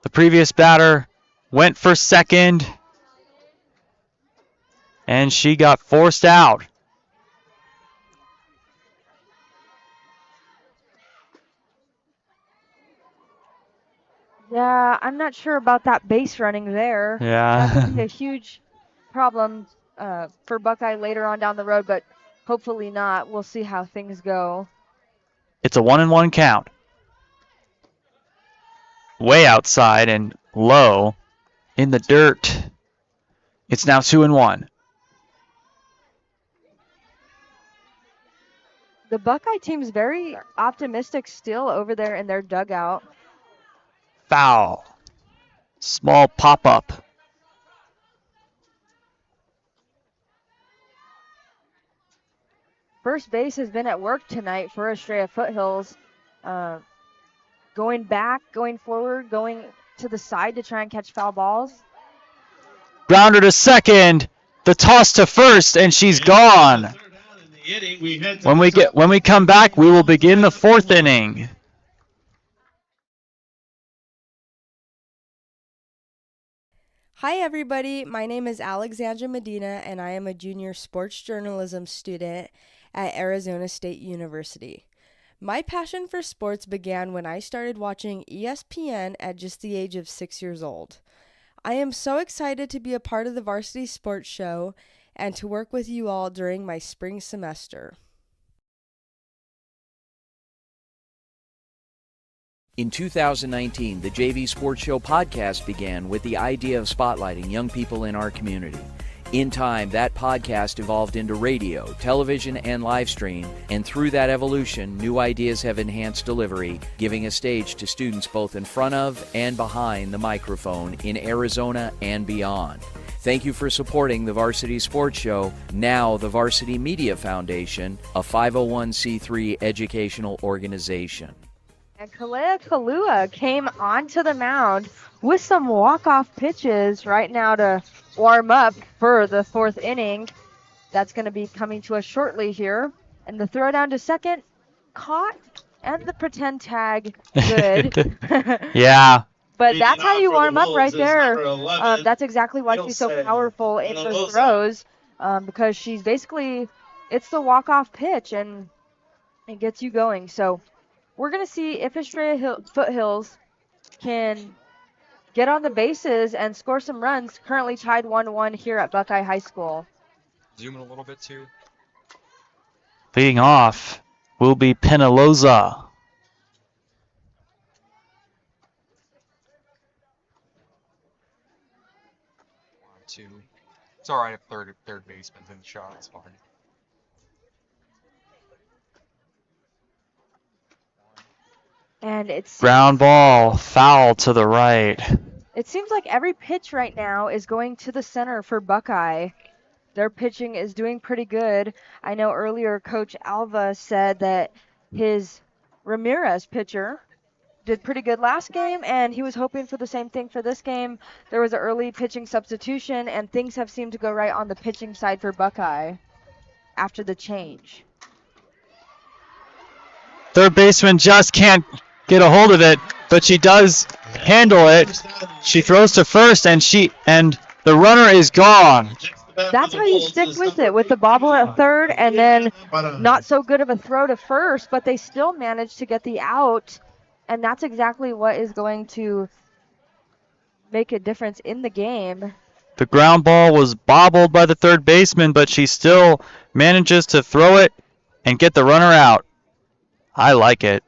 The previous batter went for second, and she got forced out. Yeah, I'm not sure about that base running there. Yeah. That could be a huge problem for Buckeye later on down the road, but hopefully not. We'll see how things go. It's a 1-1 count. Way outside and low in the dirt. It's now 2-1. The Buckeye team's very optimistic still over there in their dugout. Foul. Small pop-up. First base has been at work tonight for Estrella Foothills. Going back, going forward, going to the side to try and catch foul balls. Grounder to second. The toss to first, and she's gone. When we come back, we will begin the fourth inning. Hi everybody, my name is Alexandra Medina and I am a junior sports journalism student at Arizona State University. My passion for sports began when I started watching ESPN at just the age of 6 years old. I am so excited to be a part of the Varsity Sports Show and to work with you all during my spring semester. In 2019, the JV Sports Show podcast began with the idea of spotlighting young people in our community. In time, that podcast evolved into radio, television, and live stream, and through that evolution, new ideas have enhanced delivery, giving a stage to students both in front of and behind the microphone in Arizona and beyond. Thank you for supporting the Varsity Sports Show, now the Varsity Media Foundation, a 501c3 educational organization. And Kalea Kalua came onto the mound with some walk-off pitches right now to warm up for the 4th inning. That's going to be coming to us shortly here. And the throw down to second, caught, and the pretend tag, good. Yeah. But that's how you warm up right there. That's exactly why she's so powerful in those throws, because she's basically, it's the walk-off pitch, and it gets you going. So we're going to see if Estrella Foothills can get on the bases and score some runs. Currently tied 1-1 here at Buckeye High School. Zoom in a little bit too. Leading off will be Penaloza. 2. It's all right if third baseman's in the shot. It's fine. And it's Ground ball, foul to the right. It seems like every pitch right now is going to the center for Buckeye. Their pitching is doing pretty good. I know earlier Coach Alva said that his Ramirez pitcher did pretty good last game, and he was hoping for the same thing for this game. There was an early pitching substitution, and things have seemed to go right on the pitching side for Buckeye after the change. Third baseman just can't get a hold of it, but she does handle it. She throws to first, and the runner is gone. That's how you stick with it, with the bobble at third, and then not so good of a throw to first, but they still managed to get the out, and that's exactly what is going to make a difference in the game. The ground ball was bobbled by the third baseman, but she still manages to throw it and get the runner out. I like it.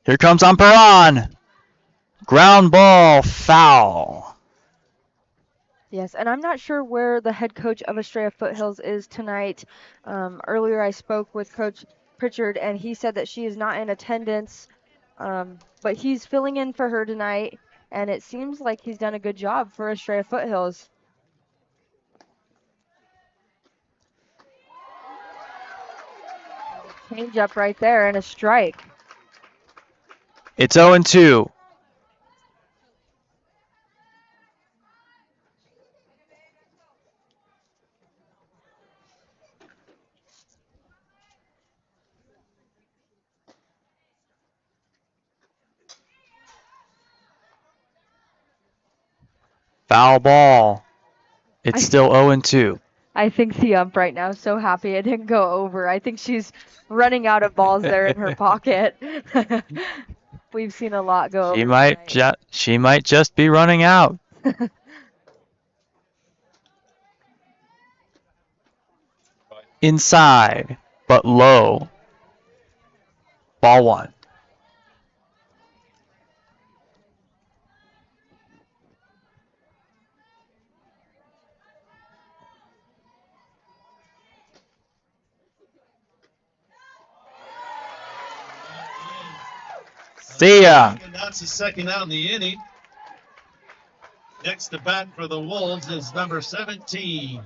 Here comes Amparan. Ground ball, foul. Yes, and I'm not sure where the head coach of Estrella Foothills is tonight. Earlier I spoke with Coach Pritchard, and he said that she is not in attendance, but he's filling in for her tonight, and it seems like he's done a good job for Estrella Foothills. Change up right there and a strike. It's 0-2. Foul ball. It's still 0-2. I think the ump right now is so happy it didn't go over. I think she's running out of balls there in her pocket. We've seen a lot go over. She might just be running out. Inside, but low. Ball 1. See ya. That's the second out in the inning. Next to bat for the Wolves is number 17,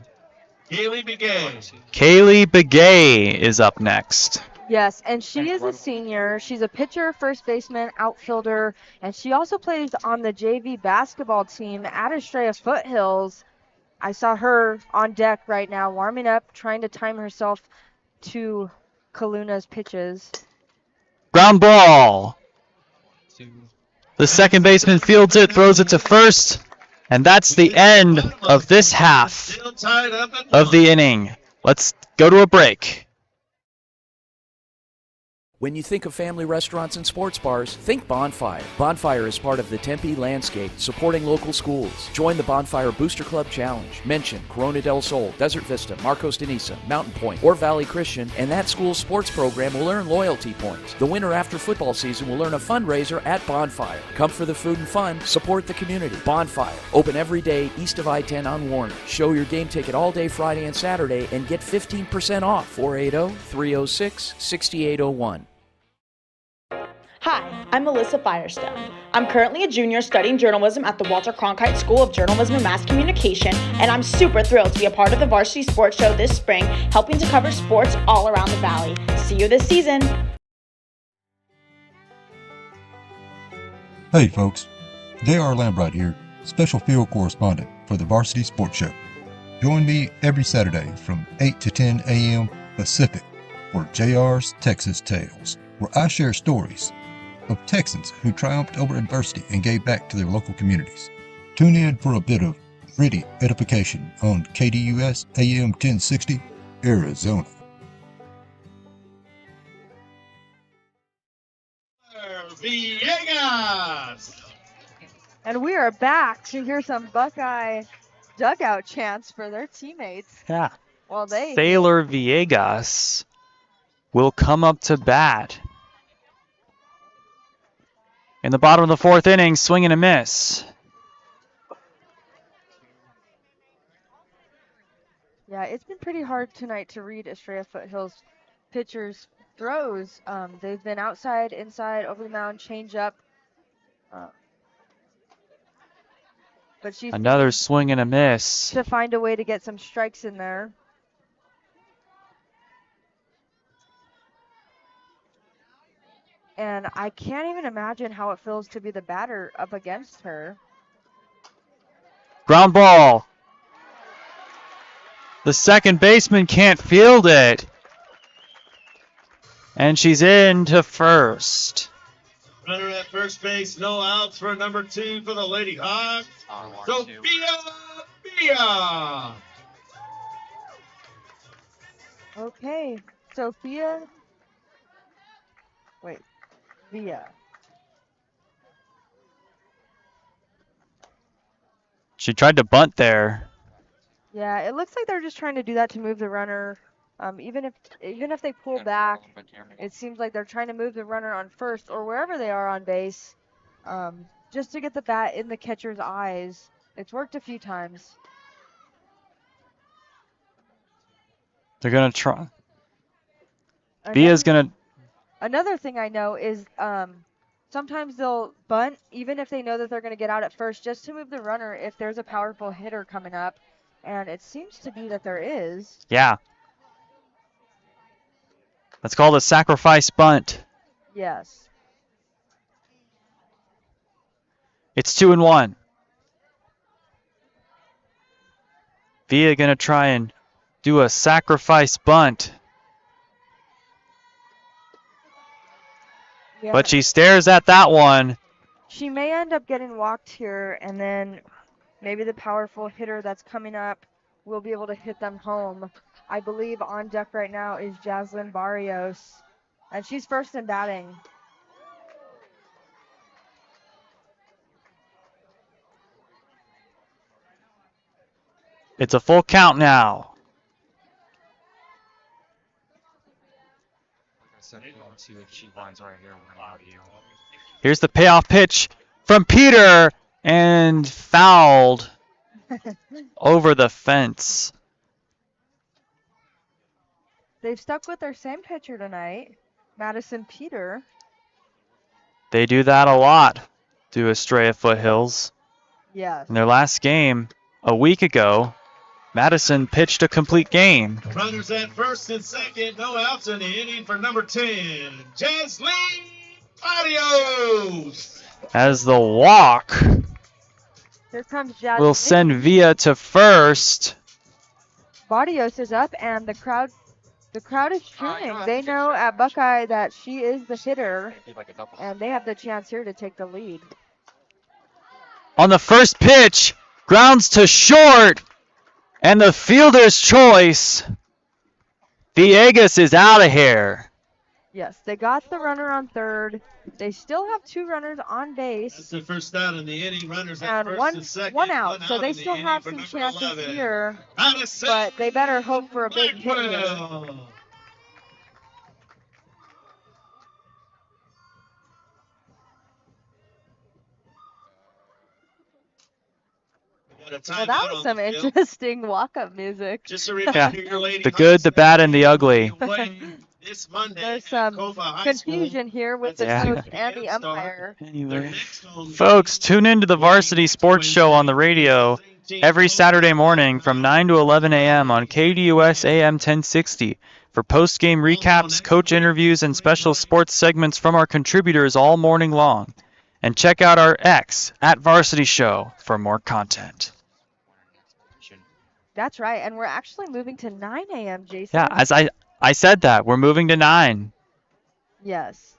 Kaylee Begay. Kaylee Begay is up next. Yes, and she is a senior. She's a pitcher, first baseman, outfielder, and she also plays on the JV basketball team at Estrella Foothills. I saw her on deck right now, warming up, trying to time herself to Kaluna's pitches. Ground ball. The second baseman fields it, throws it to first, and that's the end of this half of the inning. Let's go to a break. When you think of family restaurants and sports bars, think Bonfire. Bonfire is part of the Tempe landscape, supporting local schools. Join the Bonfire Booster Club Challenge. Mention Corona del Sol, Desert Vista, Marcos de Niza, Mountain Point, or Valley Christian, and that school's sports program will earn loyalty points. The winner after football season will earn a fundraiser at Bonfire. Come for the food and fun, support the community. Bonfire, open every day east of I-10 on Warner. Show your game ticket all day Friday and Saturday and get 15% off. 480-306-6801. Hi, I'm Melissa Firestone. I'm currently a junior studying journalism at the Walter Cronkite School of Journalism and Mass Communication, and I'm super thrilled to be a part of the Varsity Sports Show this spring, helping to cover sports all around the Valley. See you this season. Hey folks, J.R. Lambright here, special field correspondent for the Varsity Sports Show. Join me every Saturday from 8 to 10 a.m. Pacific for JR's Texas Tales, where I share stories of Texans who triumphed over adversity and gave back to their local communities. Tune in for a bit of gritty edification on KDUS AM 1060, Arizona. Villegas! And we are back to hear some Buckeye dugout chants for their teammates. Yeah. Well, Sailor Villegas will come up to bat. In the bottom of the fourth inning, swing and a miss. Yeah, it's been pretty hard tonight to read Estrella Foothills pitchers' throws. They've been outside, inside, over the mound, change up. But she's Another swing and a miss. to find a way to get some strikes in there. And I can't even imagine how it feels to be the batter up against her. Ground ball. The second baseman can't field it. And she's in to first. Runner at first base, no outs for number 2 for the Lady Hawks. Sophia. Okay, Sophia. Wait, Via. She tried to bunt there. Yeah, it looks like they're just trying to do that to move the runner. Even if they pull back, it seems like they're trying to move the runner on first or wherever they are on base, just to get the bat in the catcher's eyes. It's worked a few times. They're going to try. Via's going to. Another thing I know is sometimes they'll bunt even if they know that they're going to get out at first just to move the runner if there's a powerful hitter coming up. And it seems to be that there is. Yeah. That's called a sacrifice bunt. Yes. It's 2-1. Via going to try and do a sacrifice bunt. Yeah. But she stares at that one. She may end up getting walked here, and then maybe the powerful hitter that's coming up will be able to hit them home. I believe on deck right now is Jaslyn Barrios, and she's first in batting. It's a full count now. Here's the payoff pitch from Peter, and fouled over the fence. They've stuck with their same pitcher tonight, Madison Peter. They do that a lot, do Estrella Foothills. Yes. In their last game a week ago, Madison pitched a complete game. Runners at first and second, no outs in the inning for number 10, Jaslyn Barrios. As the walk Here comes Jaslyn. will send Via to first. Barrios is up, and the crowd is cheering. They know at Buckeye that she is the hitter, and they have the chance here to take the lead. On the first pitch, grounds to short, and the fielder's choice. Villegas is out of here. Yes, they got the runner on third. They still have 2 runners on base. That's the first out in the inning. Runners at And first and second. one out, so they in the still inning have for some number chances 11. here. Madison But they better hope for a big hit here. Blackwell. Well, that was some interesting walk-up music. Just a Yeah, reminder, your Lady the good, Hawks the bad, and the ugly. playing this Monday There's at some Kova High confusion here with the Yeah. coach and the umpire. Anyway, folks, tune into the Varsity Sports Show on the radio every Saturday morning from 9 to 11 a.m. on KDUS AM 1060 for post-game recaps, coach interviews, and special sports segments from our contributors all morning long. And check out our X at Varsity Show for more content. That's right, and we're actually moving to 9 a.m., Jason. Yeah, as I said that, we're moving to 9 Yes.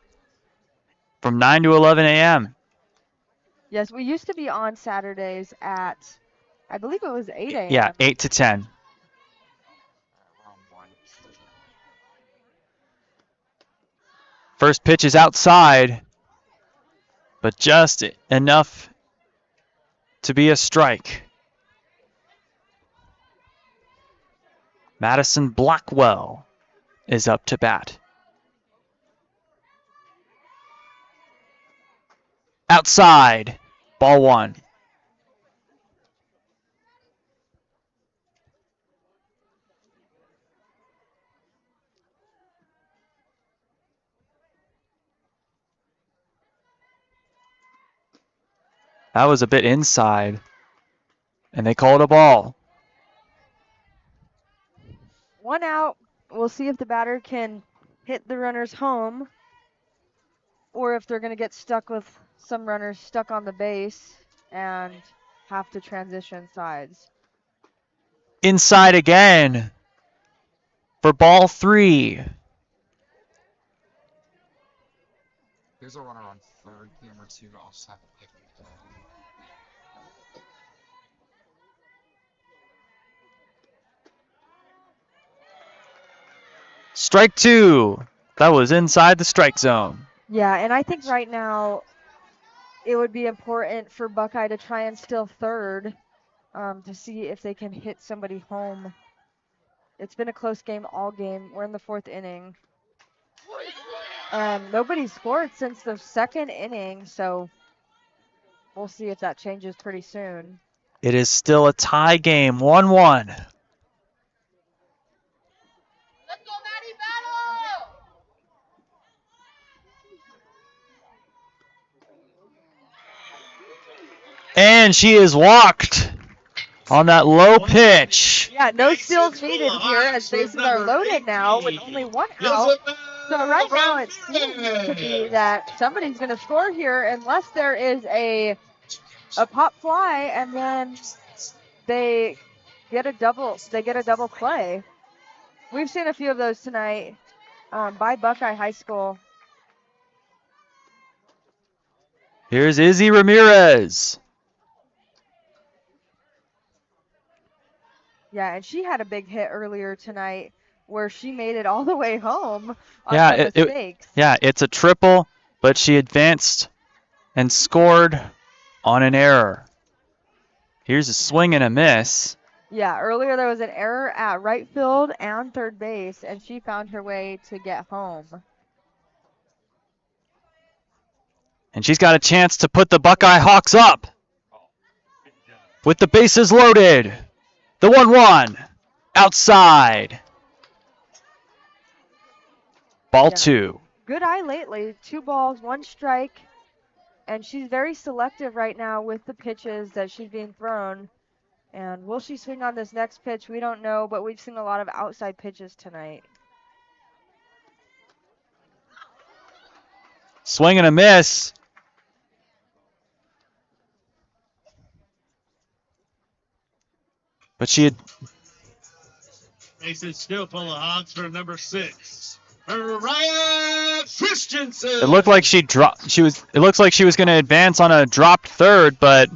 from 9 to 11 a.m. Yes, we used to be on Saturdays at, I believe it was 8 a.m. Yeah, 8 to 10. First pitch is outside, but just enough to be a strike. Madison Blackwell is up to bat. Outside, ball 1. That was a bit inside, and they called a ball. 1 out. We'll see if the batter can hit the runners home or if they're going to get stuck with some runners stuck on the base and have to transition sides. Inside again for ball 3. There's a runner on third, number 2. I'll just have to pick him. Strike 2. That was inside the strike zone. Yeah, and I think right now it would be important for Buckeye to try and steal third to see if they can hit somebody home. It's been a close game all game. We're in the 4th inning. And nobody scored since the 2nd inning, so we'll see if that changes pretty soon. It is still a tie game, 1-1. And she is walked on that low pitch. Yeah, no steals needed here as bases are loaded now with only 1 out. So right now it seems to be that somebody's going to score here unless there is a pop fly and then they get a double play. We've seen a few of those tonight by Buckeye High School. Here's Izzy Ramirez. Yeah, and she had a big hit earlier tonight where she made it all the way home on Yeah, some mistakes. it's a triple, but she advanced and scored on an error. Here's a swing and a miss. Yeah, earlier there was an error at right field and third base, and she found her way to get home. And she's got a chance to put the Buckeye Hawks up with the bases loaded. The 1-1 outside. Ball 2. Good eye lately. 2 balls, 1 strike. And she's very selective right now with the pitches that she's being thrown. And will she swing on this next pitch? We don't know, but we've seen a lot of outside pitches tonight. Swing and a miss. But she had... Bases still full of Hawks for number 6. Mariah Christensen. It looked like she dropped. It looks like she was going to advance on a dropped third, but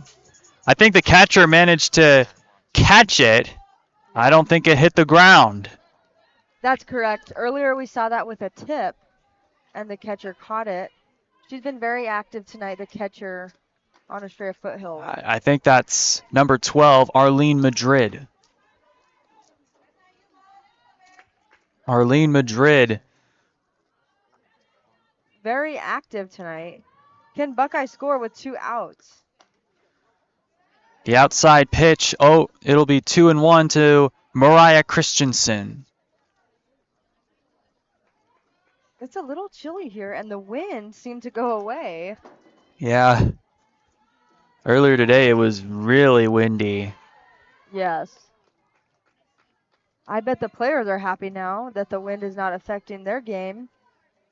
I think the catcher managed to catch it. I don't think it hit the ground. That's correct. Earlier we saw that with a tip, and the catcher caught it. She's been very active tonight, the catcher on Estrella Foothills. I think that's number 12, Arlene Madrid. Arlene Madrid. Very active tonight. Can Buckeye score with 2 outs? The outside pitch. Oh, it'll be 2-1 to Mariah Christensen. It's a little chilly here, and the wind seemed to go away. Yeah. Earlier today, it was really windy. Yes. I bet the players are happy now that the wind is not affecting their game,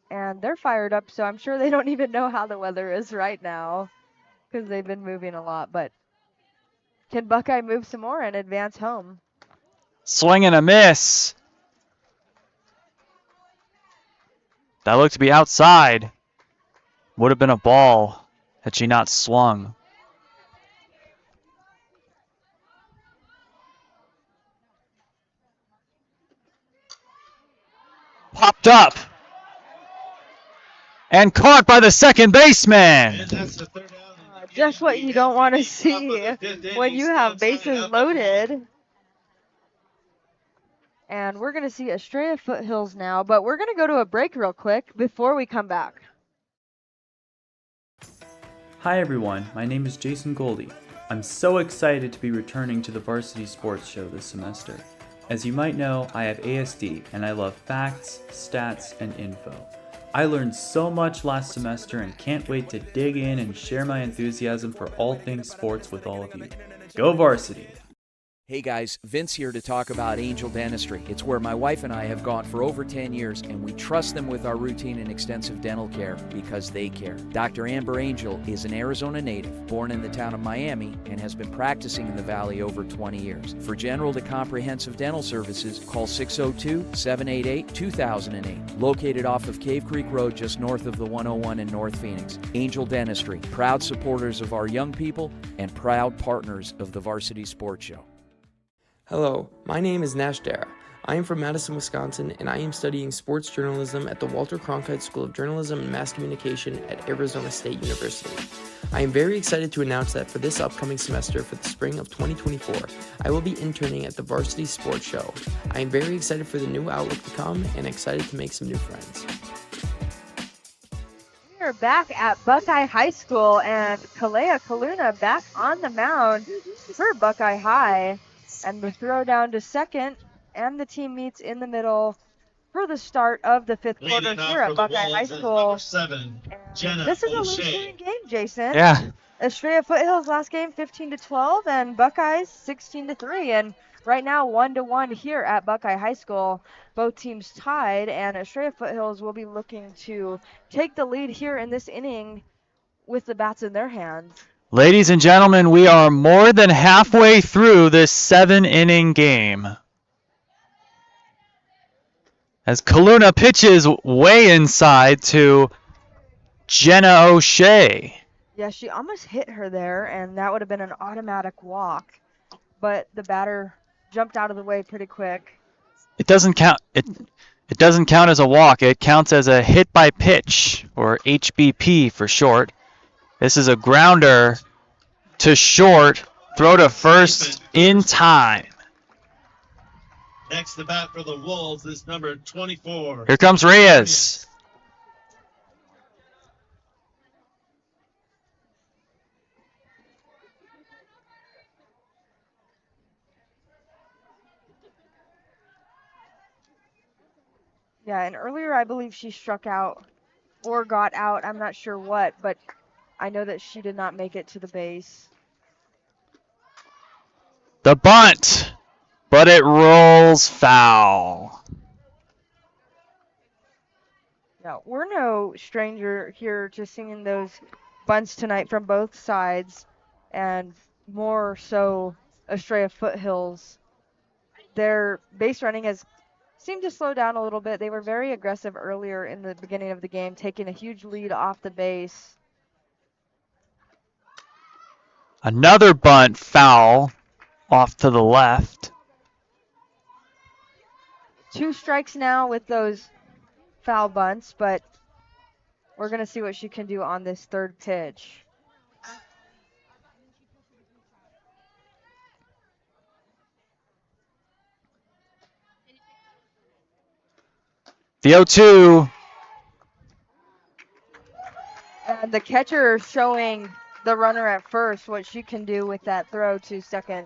and they're fired up, so I'm sure they don't even know how the weather is right now because they've been moving a lot. But can Buckeye move some more and advance home? Swing and a miss. That looked to be outside. Would have been a ball had she not swung. Popped up. And caught by the second baseman. Just what you don't want to see when you have bases loaded. And we're going to see Estrella Foothills now, but we're going to go to a break real quick before we come back. Hi everyone, my name is Jason Goldie. I'm so excited to be returning to the Varsity Sports Show this semester. As you might know, I have ASD and I love facts, stats, and info. I learned so much last semester and can't wait to dig in and share my enthusiasm for all things sports with all of you. Go Varsity! Hey guys, Vince here to talk about Angel Dentistry. It's where my wife and I have gone for over 10 years, and we trust them with our routine and extensive dental care because they care. Dr. Amber Angel is an Arizona native, born in the town of Miami, and has been practicing in the Valley over 20 years. For general to comprehensive dental services, call 602-788-2008. Located off of Cave Creek Road just north of the 101 in North Phoenix. Angel Dentistry, proud supporters of our young people and proud partners of the Varsity Sports Show. Hello, my name is Nash Dara. I am from Madison, Wisconsin, and I am studying sports journalism at the Walter Cronkite School of Journalism and Mass Communication at Arizona State University. I am very excited to announce that for this upcoming semester for the spring of 2024, I will be interning at the Varsity Sports Show. I am very excited for the new outlook to come and excited to make some new friends. We are back at Buckeye High School, and Kalea Kaluna back on the mound for Buckeye High. And the throw down to second, and the team meets in the middle for the start of the fifth quarter here at Buckeye High School. This is a low-scoring game, Jason. Yeah. Estrella Foothills last game 15-12, and Buckeyes 16-3. And right now 1-1 here at Buckeye High School. Both teams tied, and Estrella Foothills will be looking to take the lead here in this inning with the bats in their hands. Ladies and gentlemen, we are more than halfway through this 7-inning game. As Kaluna pitches way inside to Jenna O'Shea. Yeah, she almost hit her there, and that would have been an automatic walk. But the batter jumped out of the way pretty quick. It doesn't count. It doesn't count as a walk. It counts as a hit by pitch, or HBP for short. This is a grounder to short, throw to first in time. Next to bat for the Wolves is number 24. Here comes Reyes. Yeah, and earlier I believe she struck out or got out. I'm not sure what, but I know that she did not make it to the base. The bunt, but it rolls foul. Yeah, we're no stranger here to seeing those bunts tonight from both sides, and more so Estrella Foothills. Their base running has seemed to slow down a little bit. They were very aggressive earlier in the beginning of the game, taking a huge lead off the base. Another bunt foul off to the left. 2 strikes now with those foul bunts, but we're going to see what she can do on this third pitch. The 0-2. And the catcher showing the runner at first what she can do with that throw to second,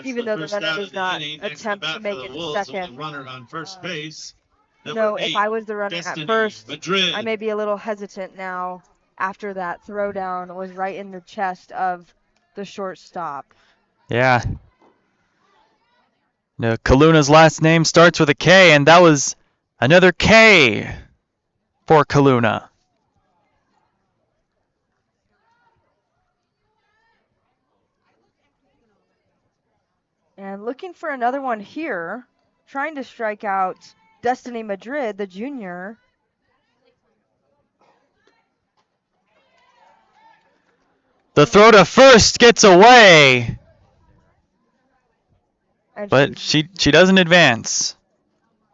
even though the runner does not attempt to make it to second. Runner on first base. if I was the runner at first, I may be a little hesitant now after that throwdown was right in the chest of the shortstop. Yeah. No, Kaluna's last name starts with a K, and that was another K for Kaluna. And looking for another one here, trying to strike out Destiny Madrid, the junior. The throw to first gets away, but she doesn't advance.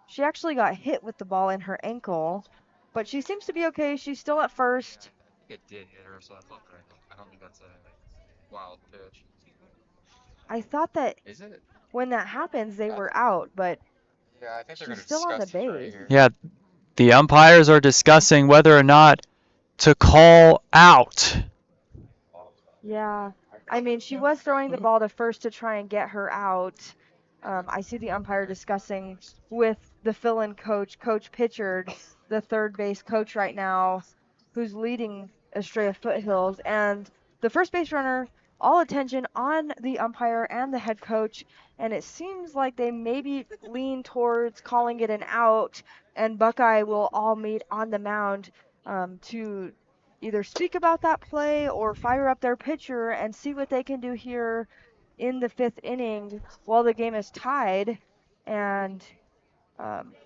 She actually got hit with the ball in her ankle, but she seems to be okay. She's still at first. It did hit her, so I don't think that's a wild pitch. I thought that when that happens, they were out, but yeah, I think she's still on the base. Yeah, the umpires are discussing whether or not to call out. Yeah, I mean, she was throwing the ball to first to try and get her out. I see the umpire discussing with the fill-in coach, Coach Pitchard, the third base coach right now, who's leading Estrella Foothills, and the first base runner, all attention on the umpire and the head coach, and it seems like they maybe lean towards calling it an out, and Buckeye will all meet on the mound to either speak about that play or fire up their pitcher and see what they can do here in the 5th inning while the game is tied. And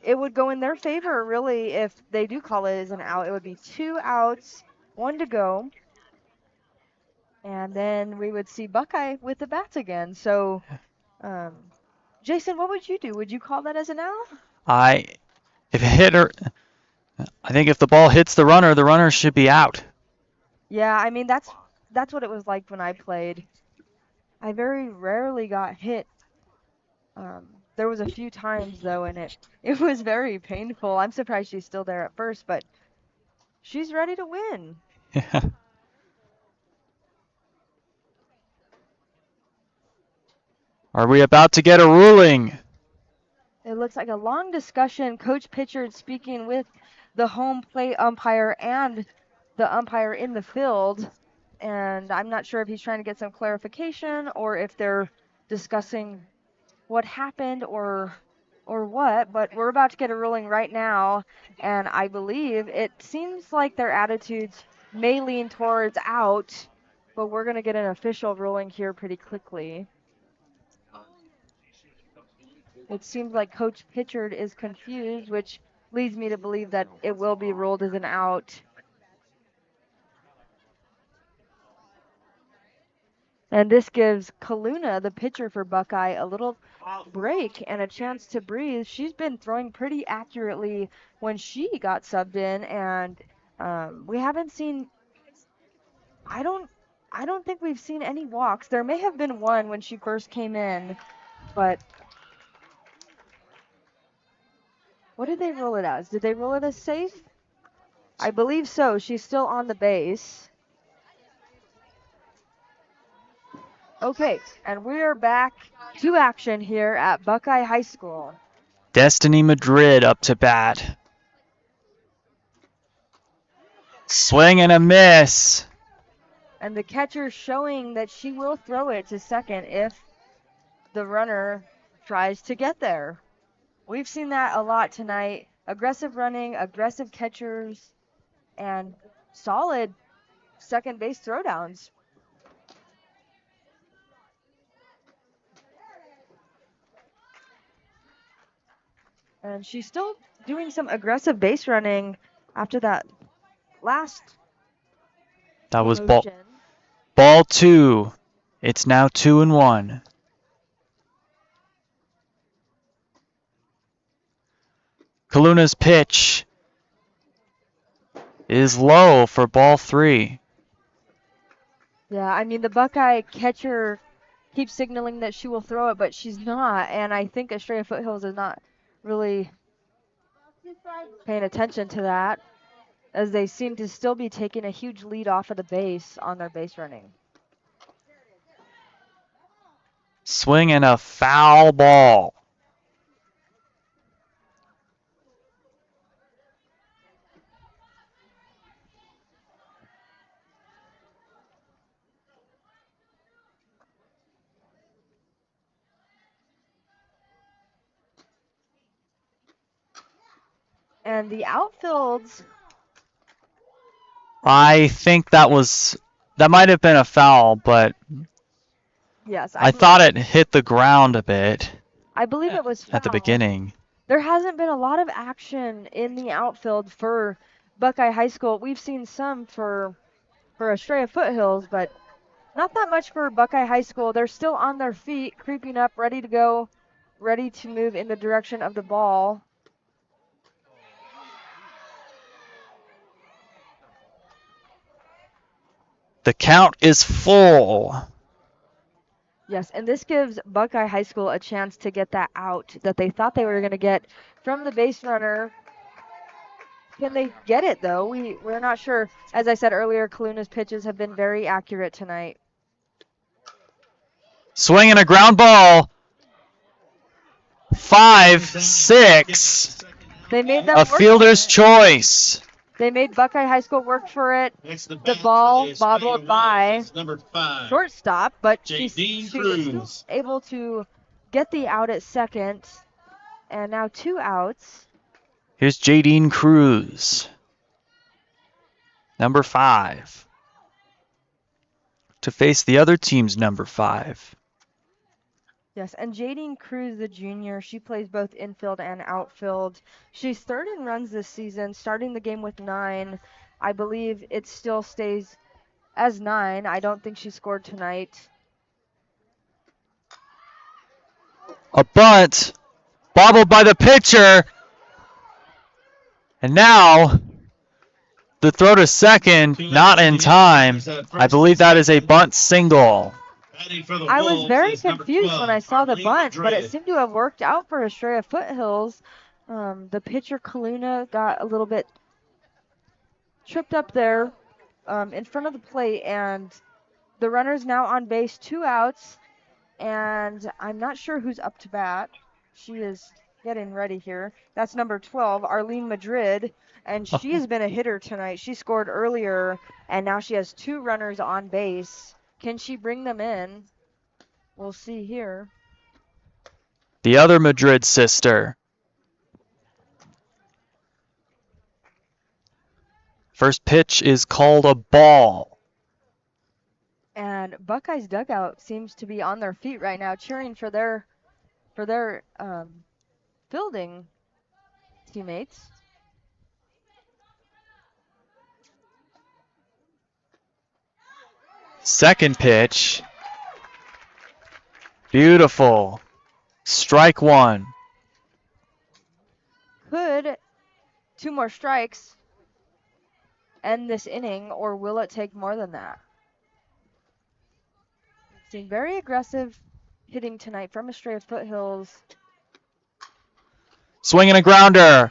it would go in their favor, really, if they do call it as an out. It would be 2 outs, 1 to go. And then we would see Buckeye with the bats again. So, Jason, what would you do? Would you call that as an out? If it hit her, I think if the ball hits the runner should be out. Yeah, I mean, that's what it was like when I played. I very rarely got hit. There was a few times, though, and it was very painful. I'm surprised she's still there at first, but she's ready to win. Yeah. Are we about to get a ruling? It looks like a long discussion. Coach Pitchard speaking with the home plate umpire and the umpire in the field. And I'm not sure if he's trying to get some clarification or if they're discussing what happened or what, but we're about to get a ruling right now, and I believe it seems like their attitudes may lean towards out, but we're going to get an official ruling here pretty quickly. It seems like Coach Pitchard is confused, which leads me to believe that it will be ruled as an out. And this gives Kaluna, the pitcher for Buckeye, a little break and a chance to breathe. She's been throwing pretty accurately when she got subbed in, and we haven't seen. I don't think we've seen any walks. There may have been one when she first came in, but what did they rule it as? Did they rule it as safe? I believe so. She's still on the base. Okay, and we are back to action here at Buckeye High School. Destiny Madrid up to bat. Swing and a miss. And the catcher showing that she will throw it to second if the runner tries to get there. We've seen that a lot tonight. Aggressive running, aggressive catchers, and solid second base throwdowns. And she's still doing some aggressive base running after that last. That was ball 2. It's now 2-1. Kaluna's pitch is low for ball 3. Yeah, I mean, the Buckeye catcher keeps signaling that she will throw it, but she's not. And I think Estrella Foothills is not really paying attention to that, as they seem to still be taking a huge lead off of the base on their base running. Swing and a foul ball. And the outfields, I think that might have been a foul, but yes, I thought it hit the ground a bit I believe it was at the foul. beginning. There hasn't been a lot of action in the outfield for Buckeye High School. We've seen some for Estrella Foothills, but not that much for Buckeye High School. They're still on their feet, creeping up, ready to go, ready to move in the direction of the ball. The count is full. Yes, and this gives Buckeye High School a chance to get that out that they thought they were going to get from the base runner. Can they get it, though? We're not sure. As I said earlier, Kaluna's pitches have been very accurate tonight. Swinging a ground ball. 5-6. They made them A fielder's choice. They made Buckeye High School work for it. The ball bobbled by shortstop, but she was still able to get the out at second. And now 2 outs. Here's Jadine Cruz, number 5, to face the other team's number 5. Yes, and Jadine Cruz, the junior, she plays both infield and outfield. She's third in runs this season, starting the game with 9. I believe it still stays as 9. I don't think she scored tonight. A bunt, bobbled by the pitcher. And now, the throw to second, not in time. I believe that is a bunt single. I was very confused when I saw the bunt, but it seemed to have worked out for Estrella Foothills. The pitcher, Kaluna, got a little bit tripped up there in front of the plate, and the runner's now on base, 2 outs, and I'm not sure who's up to bat. She is getting ready here. That's number 12, Arlene Madrid, and she has been a hitter tonight. She scored earlier, and now she has 2 runners on base. Can she bring them in? We'll see here. The other Madrid sister. First pitch is called a ball. And Buckeye's dugout seems to be on their feet right now, cheering for their fielding teammates. Second pitch. Beautiful. Strike 1. Could 2 more strikes end this inning, or will it take more than that? Seeing very aggressive hitting tonight from Estrella Foothills. Swinging a grounder.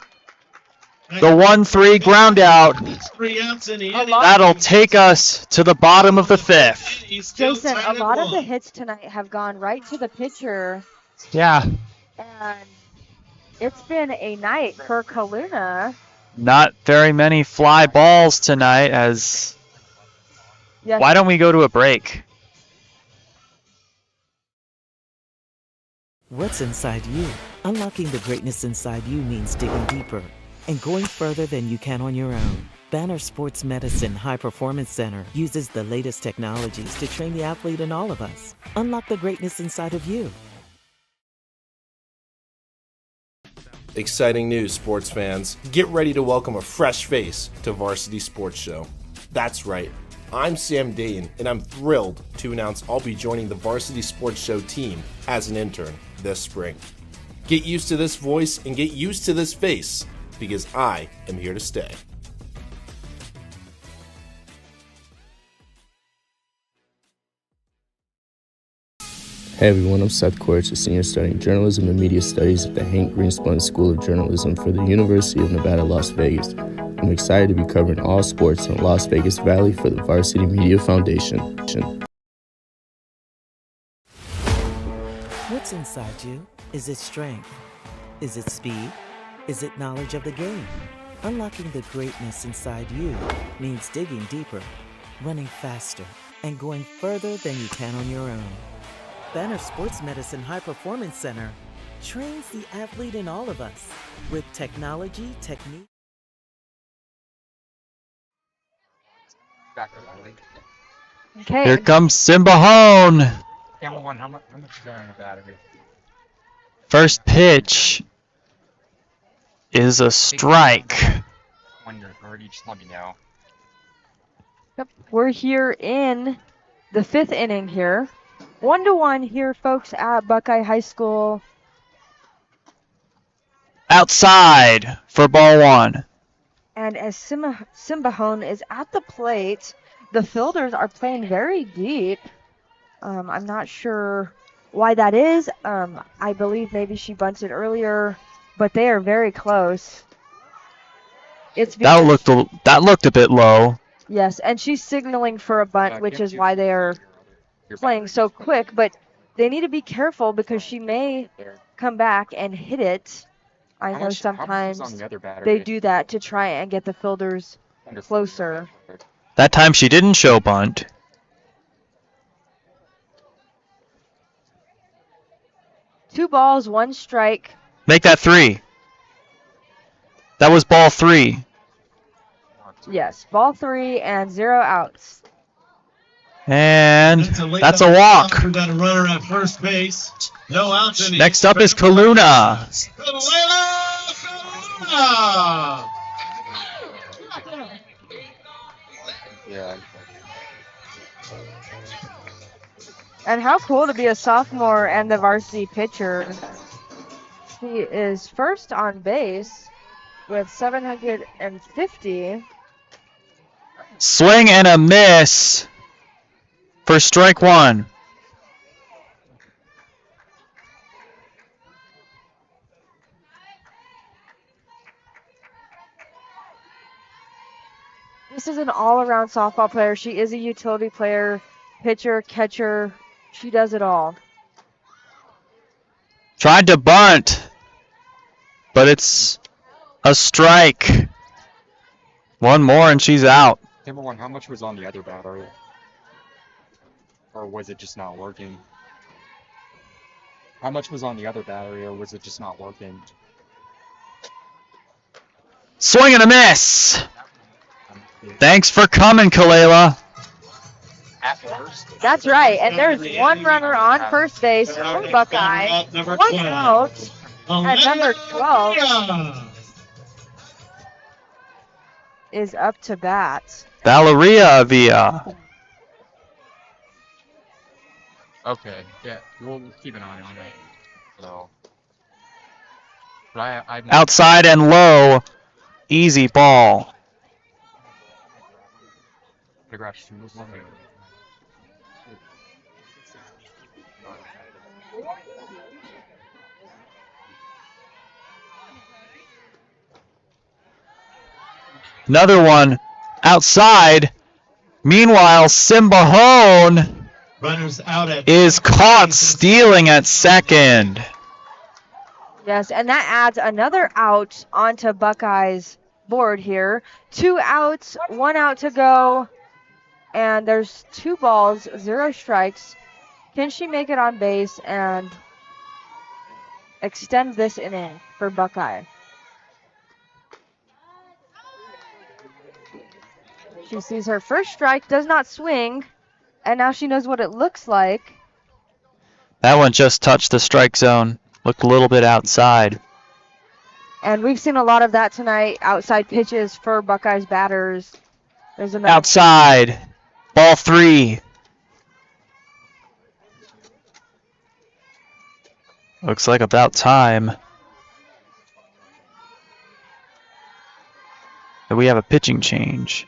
The 1-3 ground out. That'll take us to the bottom of the 5th. Jason, a lot of the hits tonight have gone right to the pitcher. Yeah. And it's been a night for Kaluna. Not very many fly balls tonight as... Yes. Why don't we go to a break? What's inside you? Unlocking the greatness inside you means digging deeper and going further than you can on your own. Banner Sports Medicine High Performance Center uses the latest technologies to train the athlete in all of us. Unlock the greatness inside of you. Exciting news, sports fans. Get ready to welcome a fresh face to Varsity Sports Show. That's right. I'm Sam Dayton, and I'm thrilled to announce I'll be joining the Varsity Sports Show team as an intern this spring. Get used to this voice and get used to this face, because I am here to stay. Hey everyone, I'm Seth Korich, a senior studying journalism and media studies at the Hank Greenspun School of Journalism for the University of Nevada, Las Vegas. I'm excited to be covering all sports in Las Vegas Valley for the Varsity Media Foundation. What's inside you? Is it strength? Is it speed? Is it knowledge of the game? Unlocking the greatness inside you means digging deeper, running faster, and going further than you can on your own. Banner Sports Medicine High Performance Center trains the athlete in all of us with technology, technique. Back to the link. Okay. Here comes Simbahone. Camel one, how much is there in the battery? First pitch is a strike. When you're ready, just let me know. Yep, we're here in the 5th inning here. 1-1 here, folks, at Buckeye High School. Outside for ball 1. And as Simbahone is at the plate, the fielders are playing very deep. I'm not sure why that is. I believe maybe she bunted earlier, but they are very close. That looked a bit low. Yes, and she's signaling for a bunt, which is why they are playing so quick. But they need to be careful because she may come back and hit it. I know sometimes they do that to try and get the fielders closer. That time she didn't show bunt. Two balls, one strike. Make that 3. That was ball 3. Yes, ball 3 and 0 outs. And that's a walk. We got a runner at first base. No outs. Next up is Kaluna. Yeah. And how cool to be a sophomore and the varsity pitcher. She is first on base with 750. Swing and a miss for strike 1. This is an all-around softball player. She is a utility player, pitcher, catcher. She does it all. Tried to bunt, but it's a strike. One more and she's out. Camel one, how much was on the other battery? Or was it just not working? How much was on the other battery, or was it just not working? Swing and a miss. Thanks for coming, Kalela. At first. That's right. And there's one runner on first base for Buckeye. One out at number 12 is up to bat. Valeria Avia. Okay, yeah, we'll keep an eye on it. So, but I Outside and low. Easy ball. Another one outside. Meanwhile, Simbahone Runners out at is caught stealing at second. Yes, and that adds another out onto Buckeye's board here. 2 outs, 1 out to go, and there's 2 balls, 0 strikes. Can she make it on base and extend this inning for Buckeye? She sees her first strike, does not swing, and now she knows what it looks like. That one just touched the strike zone. Looked a little bit outside. And we've seen a lot of that tonight, outside pitches for Buckeyes batters. There's another Outside. Ball 3. Looks like about time. And we have a pitching change.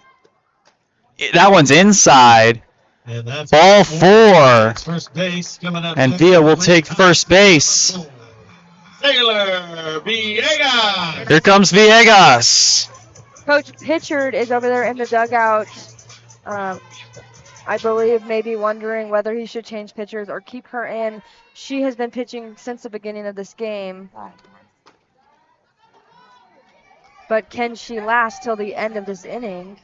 That one's inside. And that's Ball 4. First base coming up. And Villa will take first base. Taylor Villegas. Here comes Villegas. Coach Pitchard is over there in the dugout. I believe maybe wondering whether he should change pitchers or keep her in. She has been pitching since the beginning of this game. But can she last till the end of this inning?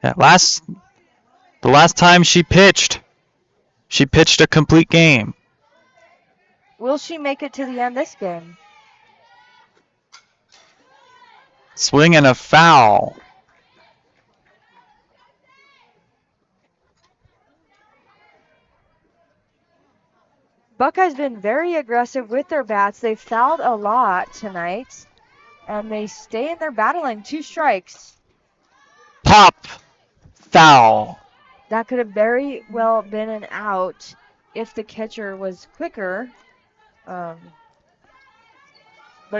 Yeah, the last time she pitched a complete game. Will she make it to the end this game? Swing and a foul. Buckeye's been very aggressive with their bats. They've fouled a lot tonight, and they stay in there battling. 2 strikes. Pop. Foul. That could have very well been an out if the catcher was quicker. But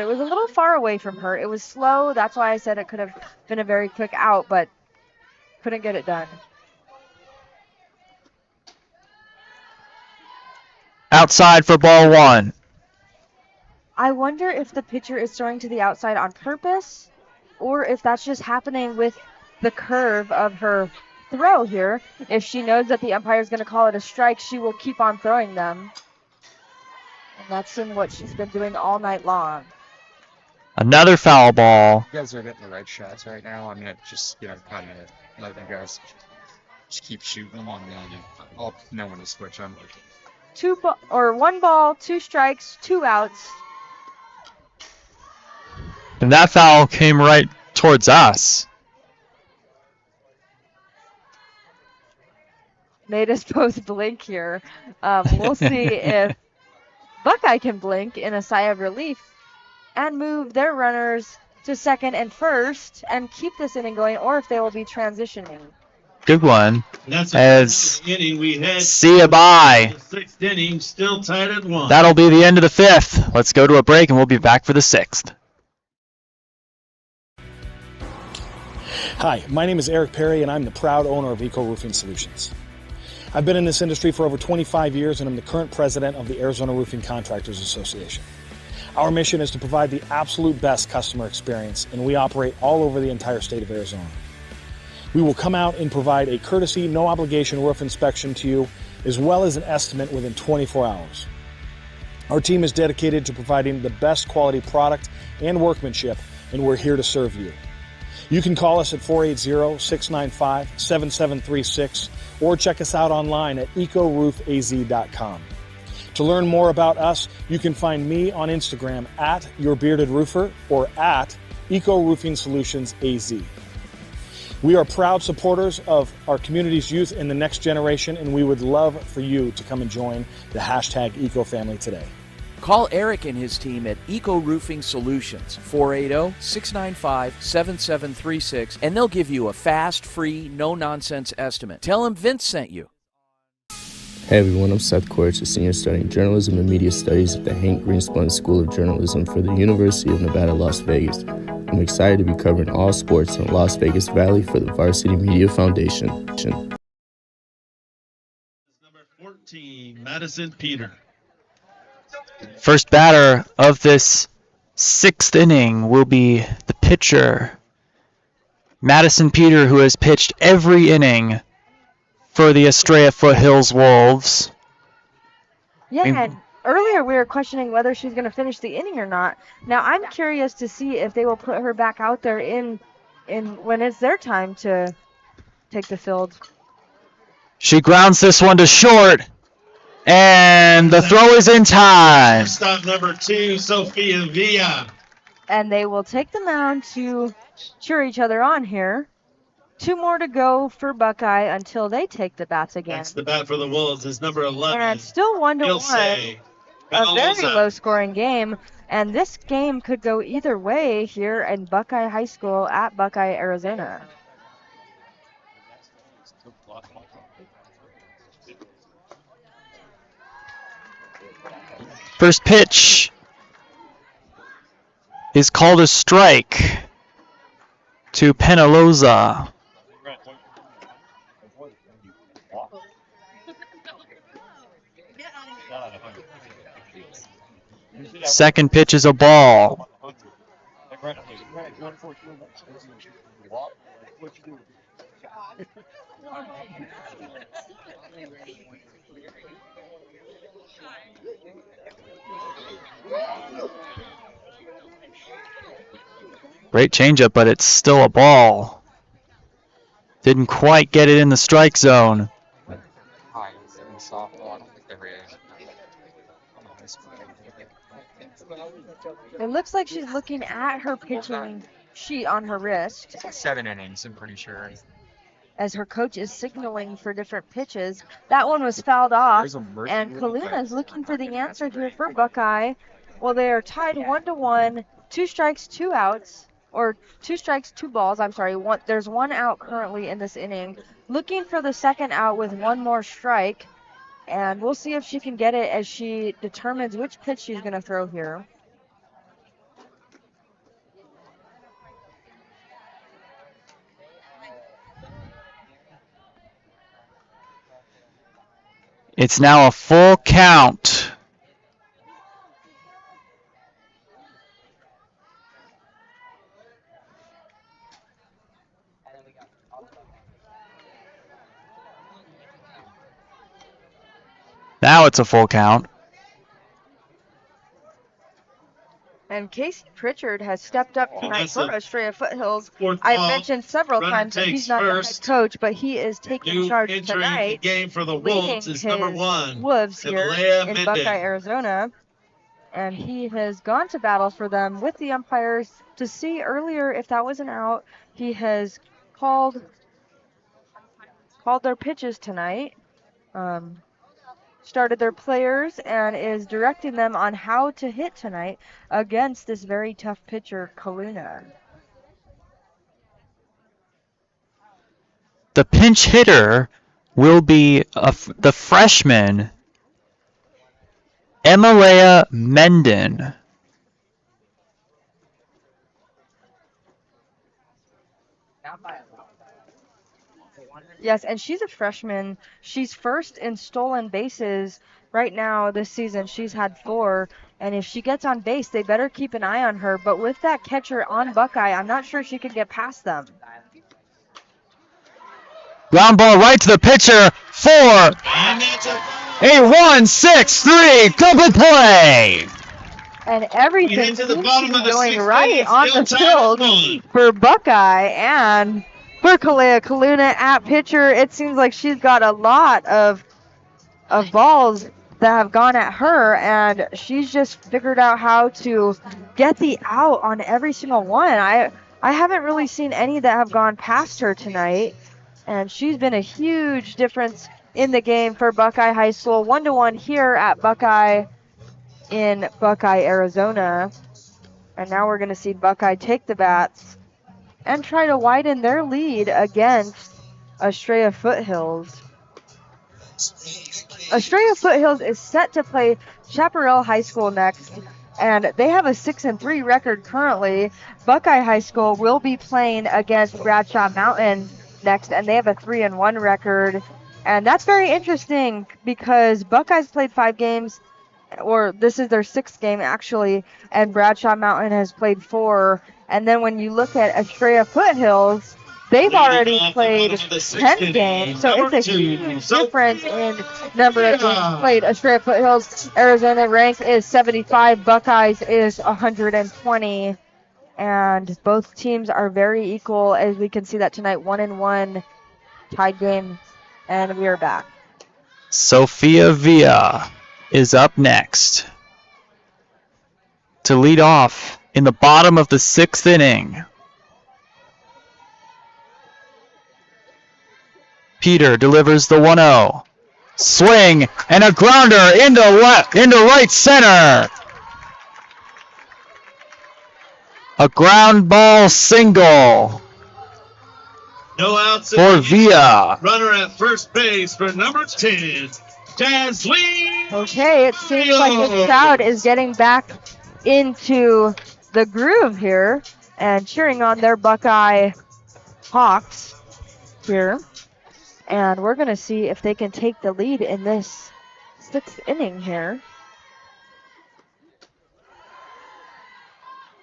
it was a little far away from her. It was slow. That's why I said it could have been a very quick out, but couldn't get it done. Outside for ball 1. I wonder if the pitcher is throwing to the outside on purpose, or if that's just happening with the curve of her throw here. If she knows that the umpire is going to call it a strike, she will keep on throwing them. And that's in what she's been doing all night long. Another foul ball. You guys are getting the right shots right now. I'm gonna just, kind of let you guys just keep shooting them on I'll know when to switch them. 1 ball, 2 strikes, 2 outs. And that foul came right towards us. Made us both blink here. We'll see if Buckeye can blink in a sigh of relief and move their runners to second and first and keep this inning going, or if they will be transitioning. Good one. As Inning we had. See ya bye. 6th inning, still tied at 1. That'll be the end of the 5th. Let's go to a break and we'll be back for the 6th. Hi, my name is Eric Perry, and I'm the proud owner of Eco Roofing Solutions. I've been in this industry for over 25 years, and I'm the current president of the Arizona Roofing Contractors Association. Our mission is to provide the absolute best customer experience, and we operate all over the entire state of Arizona. We will come out and provide a courtesy, no-obligation roof inspection to you, as well as an estimate within 24 hours. Our team is dedicated to providing the best quality product and workmanship, and we're here to serve you. You can call us at 480-695-7736 or check us out online at ecoroofaz.com. To learn more about us, you can find me on Instagram at YourBeardedRoofer or at EcoRoofingSolutionsAZ. We are proud supporters of our community's youth and the next generation, and we would love for you to come and join the hashtag Eco family today. Call Eric and his team at Eco Roofing Solutions, 480-695-7736, and they'll give you a fast, free, no-nonsense estimate. Tell them Vince sent you. Hey everyone, I'm Seth Quaritch, a senior studying journalism and media studies at the Hank Greenspun School of Journalism for the University of Nevada, Las Vegas. I'm excited to be covering all sports in Las Vegas Valley for the Varsity Media Foundation. Number 14, Madison Peter. First batter of this 6th inning will be the pitcher, Madison Peter, who has pitched every inning for the Estrella Foothills Wolves. Yeah, and earlier we were questioning whether she's going to finish the inning or not. Now I'm curious to see if they will put her back out there in when it's their time to take the field. She grounds this one to short, and the throw is in time. Stop number 2, Sophia Villa. And they will take the mound to cheer each other on here. 2 more to go for Buckeye until they take the bats again. That's the bat for the Wolves is number 11. And it's still 1-1. A very low-scoring game. And this game could go either way here in Buckeye High School at Buckeye, Arizona. First pitch is called a strike to Penaloza. Second pitch is a ball. Great changeup, but it's still a ball. Didn't quite get it in the strike zone. Hi, in softball, I don't think they're really nice It looks like she's looking at her pitching sheet on her wrist. 7 innings, I'm pretty sure. As her coach is signaling for different pitches. That one was fouled off, and Kaluna is looking for the answer here for Buckeye. Well, they are tied 1-1, 2 strikes, 2 outs, or 2 strikes, 2 balls. I'm sorry. There's 1 out currently in this inning. Looking for the second out with 1 more strike, and we'll see if she can get it as she determines which pitch she's going to throw here. It's now a full count. Now it's a full count. And Casey Pritchard has stepped up tonight for Estrella Foothills. I've mentioned several times that he's not the head coach, but he is taking charge tonight, game for the leading Wolves is his number 1. Wolves here Estrella in Mendez. Buckeye, Arizona. And he has gone to battle for them with the umpires to see earlier if that was an out. He has called their pitches tonight. Started their players and is directing them on how to hit tonight against this very tough pitcher, Kaluna. The pinch hitter will be the freshman, Estrella Mendon. Yes, and she's a freshman. She's first in stolen bases right now this season. She's had 4, and if she gets on base, they better keep an eye on her. But with that catcher on Buckeye, I'm not sure she can get past them. Ground ball right to the pitcher for a 1-6-3 double play. And everything seems to be going right on the field for Buckeye and for Kaluna at pitcher. It seems like she's got a lot of balls that have gone at her, and she's just figured out how to get the out on every single one. I haven't really seen any that have gone past her tonight, and she's been a huge difference in the game for Buckeye High School. 1-1 here at Buckeye in Buckeye, Arizona. And now we're going to see Buckeye take the bats and try to widen their lead against Estrella Foothills. Estrella Foothills is set to play Chaparral High School next, and they have a 6-3 record currently. Buckeye High School will be playing against Bradshaw Mountain next, and they have a 3-1 record. And that's very interesting because Buckeyes played 5 games, or this is their 6th game actually, and Bradshaw Mountain has played 4. And then when you look at Estrella Foothills, they've already played 10 games, so it's a huge difference in number of games played. Estrella Foothills, Arizona rank is 75, Buckeyes is 120, and both teams are very equal, as we can see that tonight, 1-1 tied game, and we are back. Sophia Villa is up next to lead off in the bottom of the 6th inning. Peter delivers the 1-0. Swing and a grounder into right center. A ground ball single. No outs for Villa. Runner at first base for number 10, Jasleen. Okay, it seems like the crowd is getting back into the groove here and cheering on their Buckeye Hawks here. And we're going to see if they can take the lead in this 6th inning here.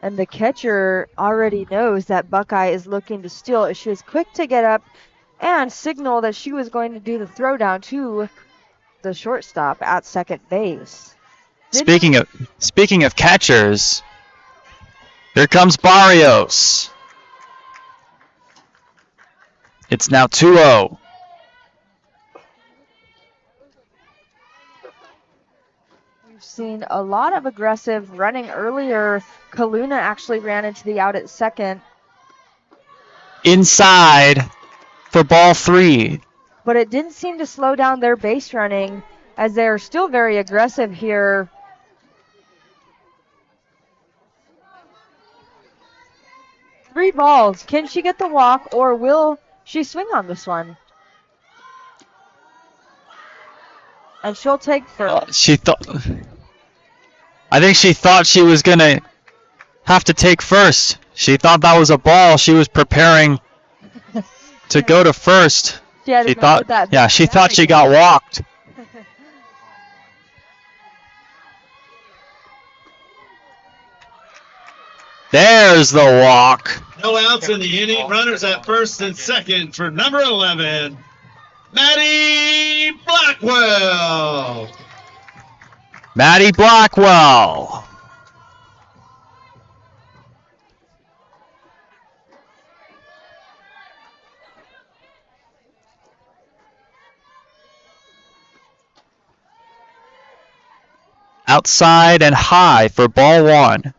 And the catcher already knows that Buckeye is looking to steal. She was quick to get up and signal that she was going to do the throwdown to the shortstop at second base. Speaking of catchers, here comes Barrios. It's now 2-0. seen a lot of aggressive running earlier. Kaluna actually ran into the out at second. Inside for ball 3. But it didn't seem to slow down their base running, as they're still very aggressive here. Three balls. Can she get the walk, or will she swing on this one? And she'll take first. I think she thought she was going to have to take first. She thought that was a ball. She was preparing to go to first. She thought she got walked. There's the walk. No outs in the inning. Runners at first and second for number 11, Maddie Blackwell. Maddie Blackwell. Outside and high for ball 1.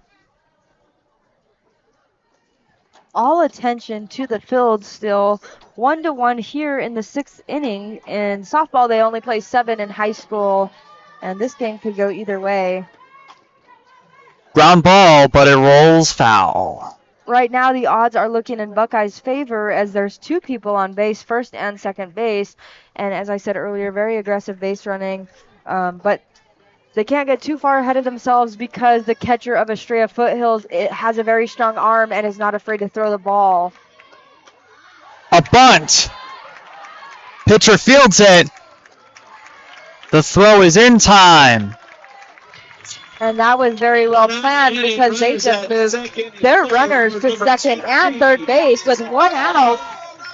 All attention to the field still. 1-1 here in the 6th inning. In softball, they only play 7 in high school, and this game could go either way. Ground ball, but it rolls foul. Right now, the odds are looking in Buckeye's favor, as there's 2 people on base, first and second base. And as I said earlier, very aggressive base running. But they can't get too far ahead of themselves, because the catcher of Estrella Foothills has a very strong arm and is not afraid to throw the ball. A bunt. Pitcher fields it. The throw is in time. And that was very well planned, because they just moved their runners to second and third base with 1 out.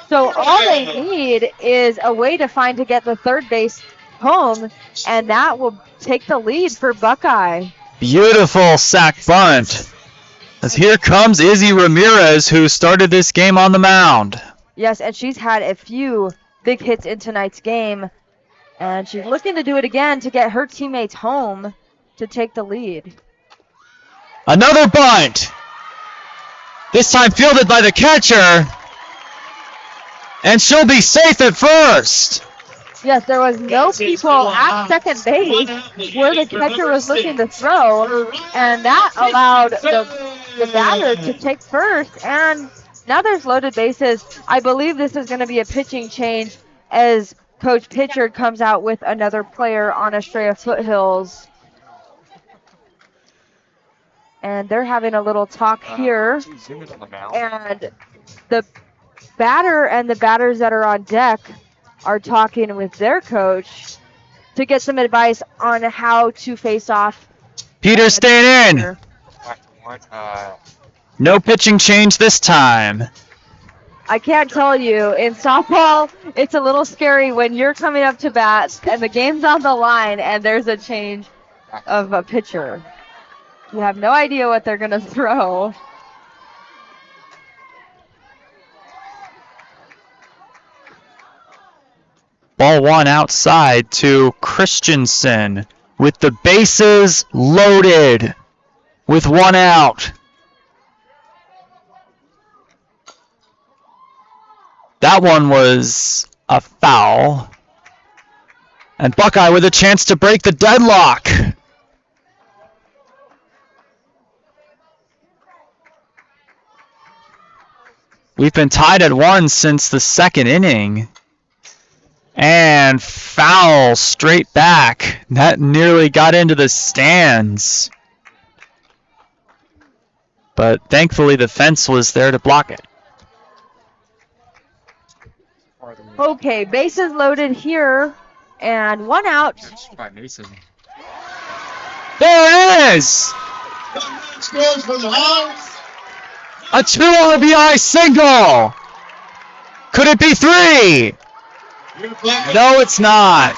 So all they need is a way to find to get the third base home, and that will take the lead for Buckeye. Beautiful sac bunt. As here comes Izzy Ramirez, who started this game on the mound. Yes, and she's had a few big hits in tonight's game, and she's looking to do it again to get her teammates home to take the lead. Another bunt. This time fielded by the catcher. And she'll be safe at first. Yes, there was no people at second base where the catcher was looking to throw, and that allowed the batter to take first. And now there's loaded bases. I believe this is going to be a pitching change, as Coach Pitchard comes out with another player on Estrella Foothills. And they're having a little talk here. And the batter and the batters that are on deck are talking with their coach to get some advice on how to face off. Peter staying in. No pitching change this time. I can't tell you, in softball, it's a little scary when you're coming up to bat and the game's on the line and there's a change of a pitcher. You have no idea what they're going to throw. Ball 1 outside to Christensen with the bases loaded with 1 out. That one was a foul. And Buckeye with a chance to break the deadlock. We've been tied at 1 since the 2nd inning. And foul straight back. That nearly got into the stands. But thankfully the fence was there to block it. Okay, bases loaded here, and 1 out. There it is! A 2 RBI single! Could it be 3? No, it's not.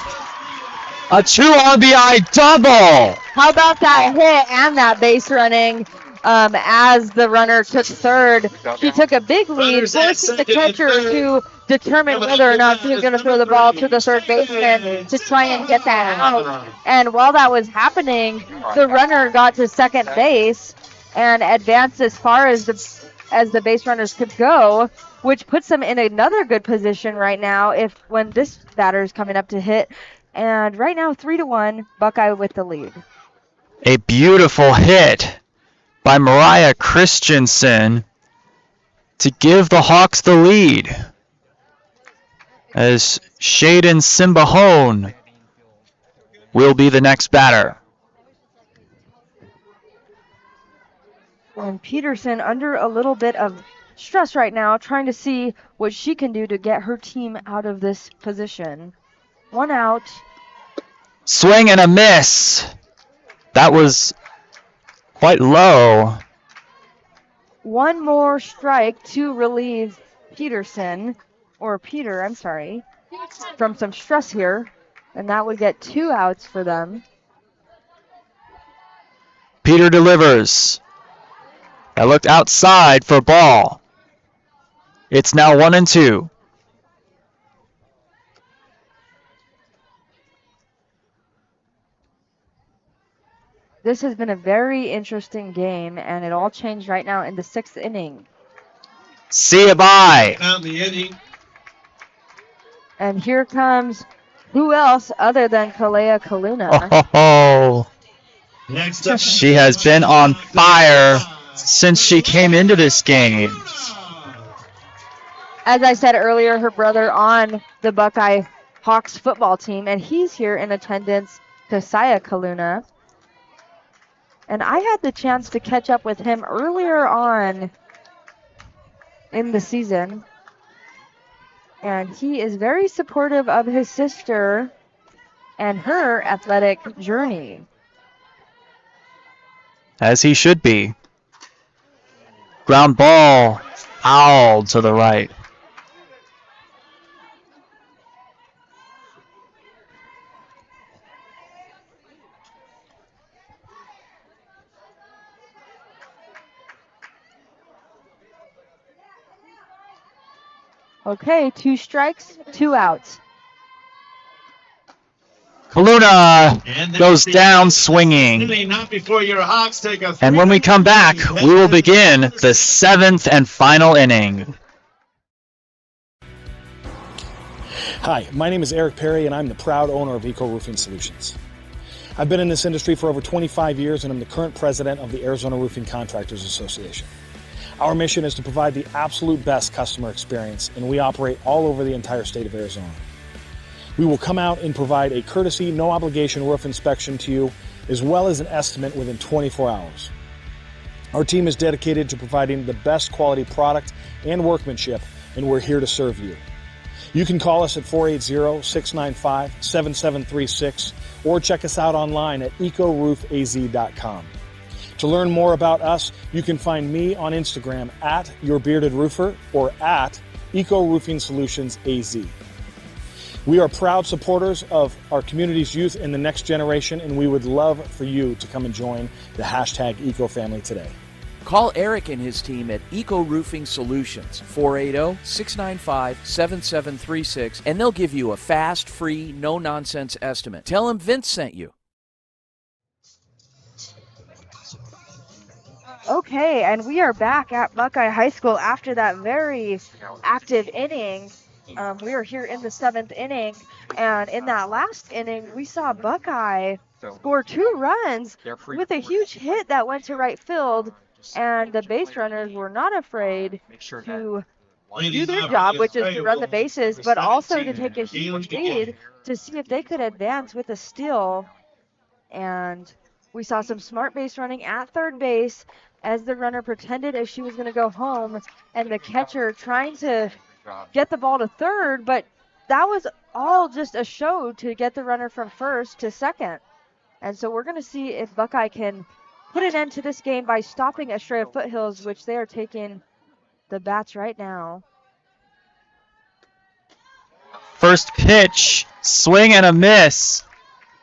A 2 RBI double! How about that hit and that base running? as the runner took third. She took a big lead, forcing the catcher to determine whether or not she was going to throw the ball to the third baseman to try and get that out. And while that was happening, the runner got to second base and advanced as far as the base runners could go, which puts them in another good position right now when this batter is coming up to hit. And right now, 3-1, Buckeye with the lead. A beautiful hit by Mariah Christensen to give the Hawks the lead, as Shaden Simbahone will be the next batter. And Peterson under a little bit of stress right now, trying to see what she can do to get her team out of this position. 1 out. Swing and a miss. That was quite low. One more strike to relieve Peterson, from some stress here. And that would get 2 outs for them. Peter delivers. I looked outside for ball. It's now 1-2. This has been a very interesting game, and it all changed right now in the 6th inning. See ya, bye. Down the inning. And here comes who else other than Kalea Kaluna. Oh, she has been on fire since she came into this game. As I said earlier, her brother on the Buckeye Hawks football team, and he's here in attendance, Kasaya Kaluna. And I had the chance to catch up with him earlier on in the season. And he is very supportive of his sister and her athletic journey. As he should be. Ground ball, foul to the right. Okay, 2 strikes, 2 outs. Kaluna goes down swinging. Not before your Hawks take a And when we come back, we will begin the 7th and final inning. Hi, my name is Eric Perry, and I'm the proud owner of Eco Roofing Solutions. I've been in this industry for over 25 years, and I'm the current president of the Arizona Roofing Contractors Association. Our mission is to provide the absolute best customer experience, and we operate all over the entire state of Arizona. We will come out and provide a courtesy, no obligation roof inspection to you, as well as an estimate within 24 hours. Our team is dedicated to providing the best quality product and workmanship, and we're here to serve you. You can call us at 480-695-7736 or check us out online at ecoroofaz.com. To learn more about us, you can find me on Instagram at YourBeardedRoofer or at Eco Roofing Solutions AZ. We are proud supporters of our community's youth and the next generation, and we would love for you to come and join the hashtag Eco Family today. Call Eric and his team at Eco Roofing Solutions, 480-695-7736, and they'll give you a fast, free, no-nonsense estimate. Tell them Vince sent you. Okay, and we are back at Buckeye High School after that very active inning. We are here in the 7th inning, and in that last inning, we saw Buckeye score 2 runs with a huge hit that went to right field, and the base runners were not afraid to do their job, which is to run the bases, but also to take a huge lead to see if they could advance with a steal. And we saw some smart base running at third base as the runner pretended as she was going to go home, and the catcher trying to get the ball to third, but that was all just a show to get the runner from first to second. And so we're going to see if Buckeye can put an end to this game by stopping Estrella Foothills, which they are taking the bats right now. First pitch, swing and a miss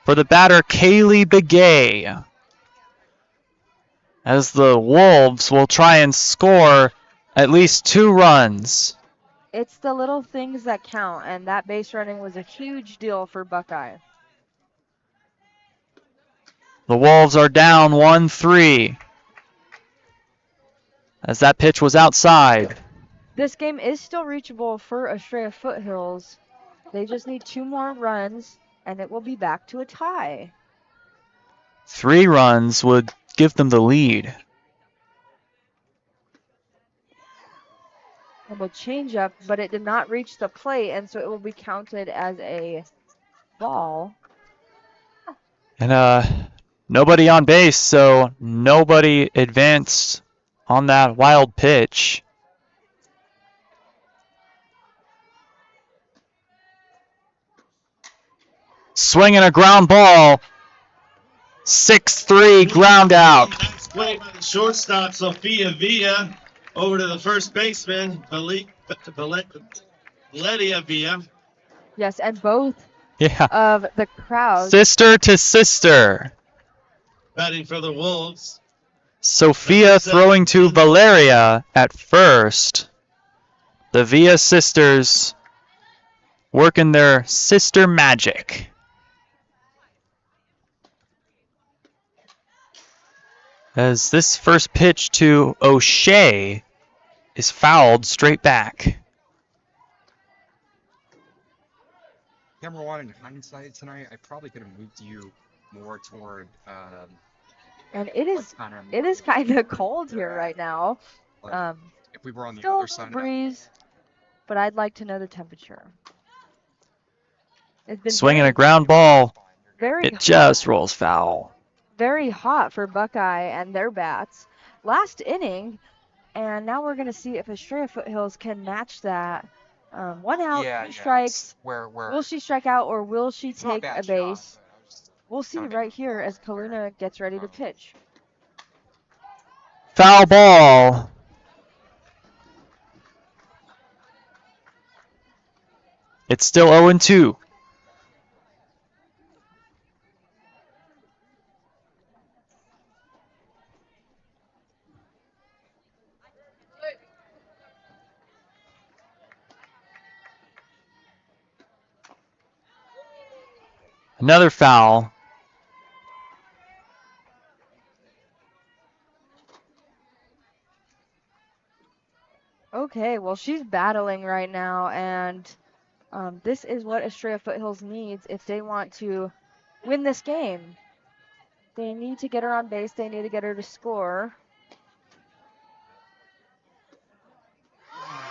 for the batter, Kaylee Begay. as the Wolves will try and score at least 2 runs. It's the little things that count, and that base running was a huge deal for Buckeye. The Wolves are down 1-3 as that pitch was outside. This game is still reachable for Estrella Foothills. They just need 2 more runs, and it will be back to a tie. 3 runs would give them the lead. It will change up, but it did not reach the plate, and so it will be counted as a ball. And nobody on base, so nobody advanced on that wild pitch. Swinging a ground ball. 6-3 ground out. Nice play by the shortstop, Sophia Villa, over to the first baseman, Valeria Villa. Yes, and both Yeah. of the crowds. Sister to sister. Batting for the Wolves. Sophia throwing to Valeria at first. The Villa sisters working their sister magic. As this first pitch to O'Shea is fouled straight back. Number one, in hindsight tonight, I probably could have moved you more toward. And it is kind of cold here right now. If we were on the Still other side, breeze, but I'd like to know the temperature. It's been Swinging a ground ball. very It just rolls foul. very hot for Buckeye and their bats. Last inning, and now we're going to see if Estrella Foothills can match that. 1 out, 2 strikes. Will she strike out or will she take a base? We'll see right here as Kaluna gets ready to pitch. Foul ball. It's still 0-2. Another foul. Okay, well, she's battling right now, and this is what Estrella Foothills needs if they want to win this game. They need to get her on base. They need to get her to score.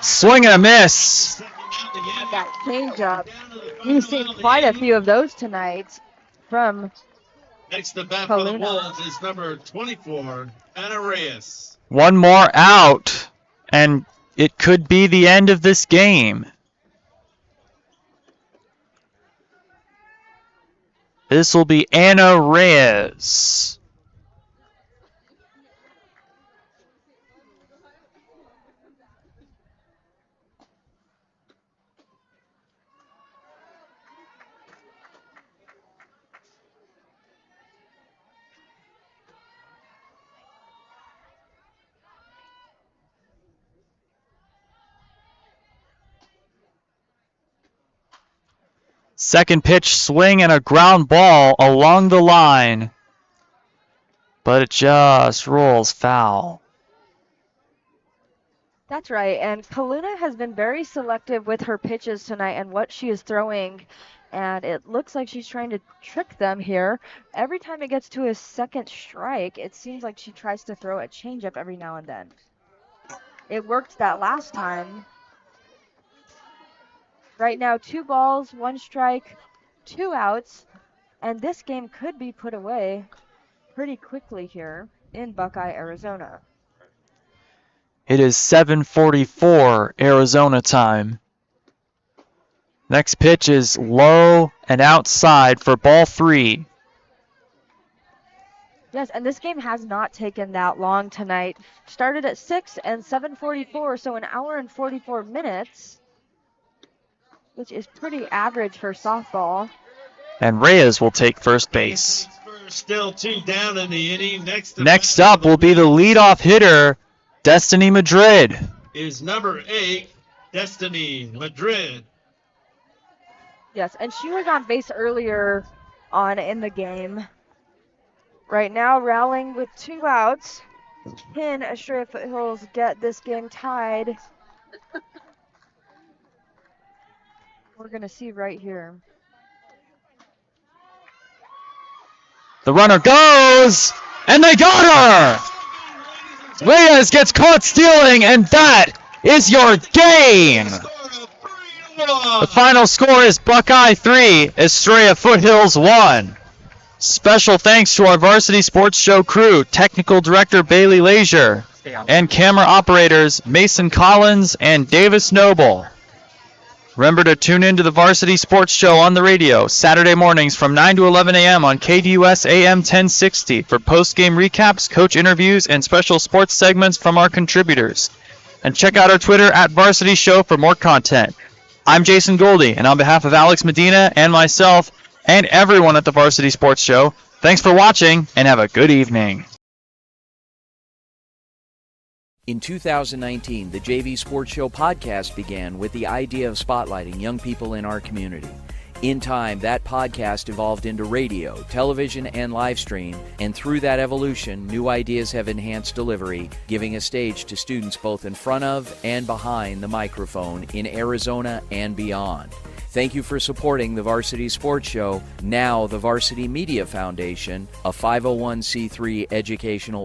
Swing and a miss. That changeup. We've seen quite a few of those tonight from Next to bat for the Wolves is number 24, Anna Reyes. 1 more out, and it could be the end of this game. This will be Anna Reyes. Second pitch swing and a ground ball along the line. But it just rolls foul. That's right, and Kaluna has been very selective with her pitches tonight and what she is throwing, and it looks like she's trying to trick them here. Every time it gets to a second strike, it seems like she tries to throw a changeup every now and then. It worked that last time. Right now, 2 balls, 1 strike, 2 outs, and this game could be put away pretty quickly here in Buckeye, Arizona. It is 7:44 Arizona time. Next pitch is low and outside for ball 3. Yes, and this game has not taken that long tonight. Started at 6 and 7:44, so 1 hour and 44 minutes, which is pretty average for softball. And Reyes will take first base. Still 2 down in the inning. Next up will be the leadoff hitter, Destiny Madrid. Is number 8, Destiny Madrid. Yes, and she was on base earlier on in the game. Right now, rallying with 2 outs. Can Estrella Foothills get this game tied? We're going to see right here. The runner goes, and they got her! Reyes gets caught stealing, and that is your game! The final score is Buckeye 3, Estrella Foothills 1. Special thanks to our Varsity Sports Show crew, Technical Director Bailey Leisure, and camera operators Mason Collins and Davis Noble. Remember to tune in to the Varsity Sports Show on the radio Saturday mornings from 9 to 11 a.m. on KDUS AM 1060 for post-game recaps, coach interviews, and special sports segments from our contributors. And check out our Twitter at Varsity Show for more content. I'm Jason Goldie, and on behalf of Alex Medina and myself and everyone at the Varsity Sports Show, thanks for watching and have a good evening. In 2019, the JV Sports Show podcast began with the idea of spotlighting young people in our community. In time, that podcast evolved into radio, television, and live stream, and through that evolution, new ideas have enhanced delivery, giving a stage to students both in front of and behind the microphone in Arizona and beyond. Thank you for supporting the Varsity Sports Show, now the Varsity Media Foundation, a 501c3 educational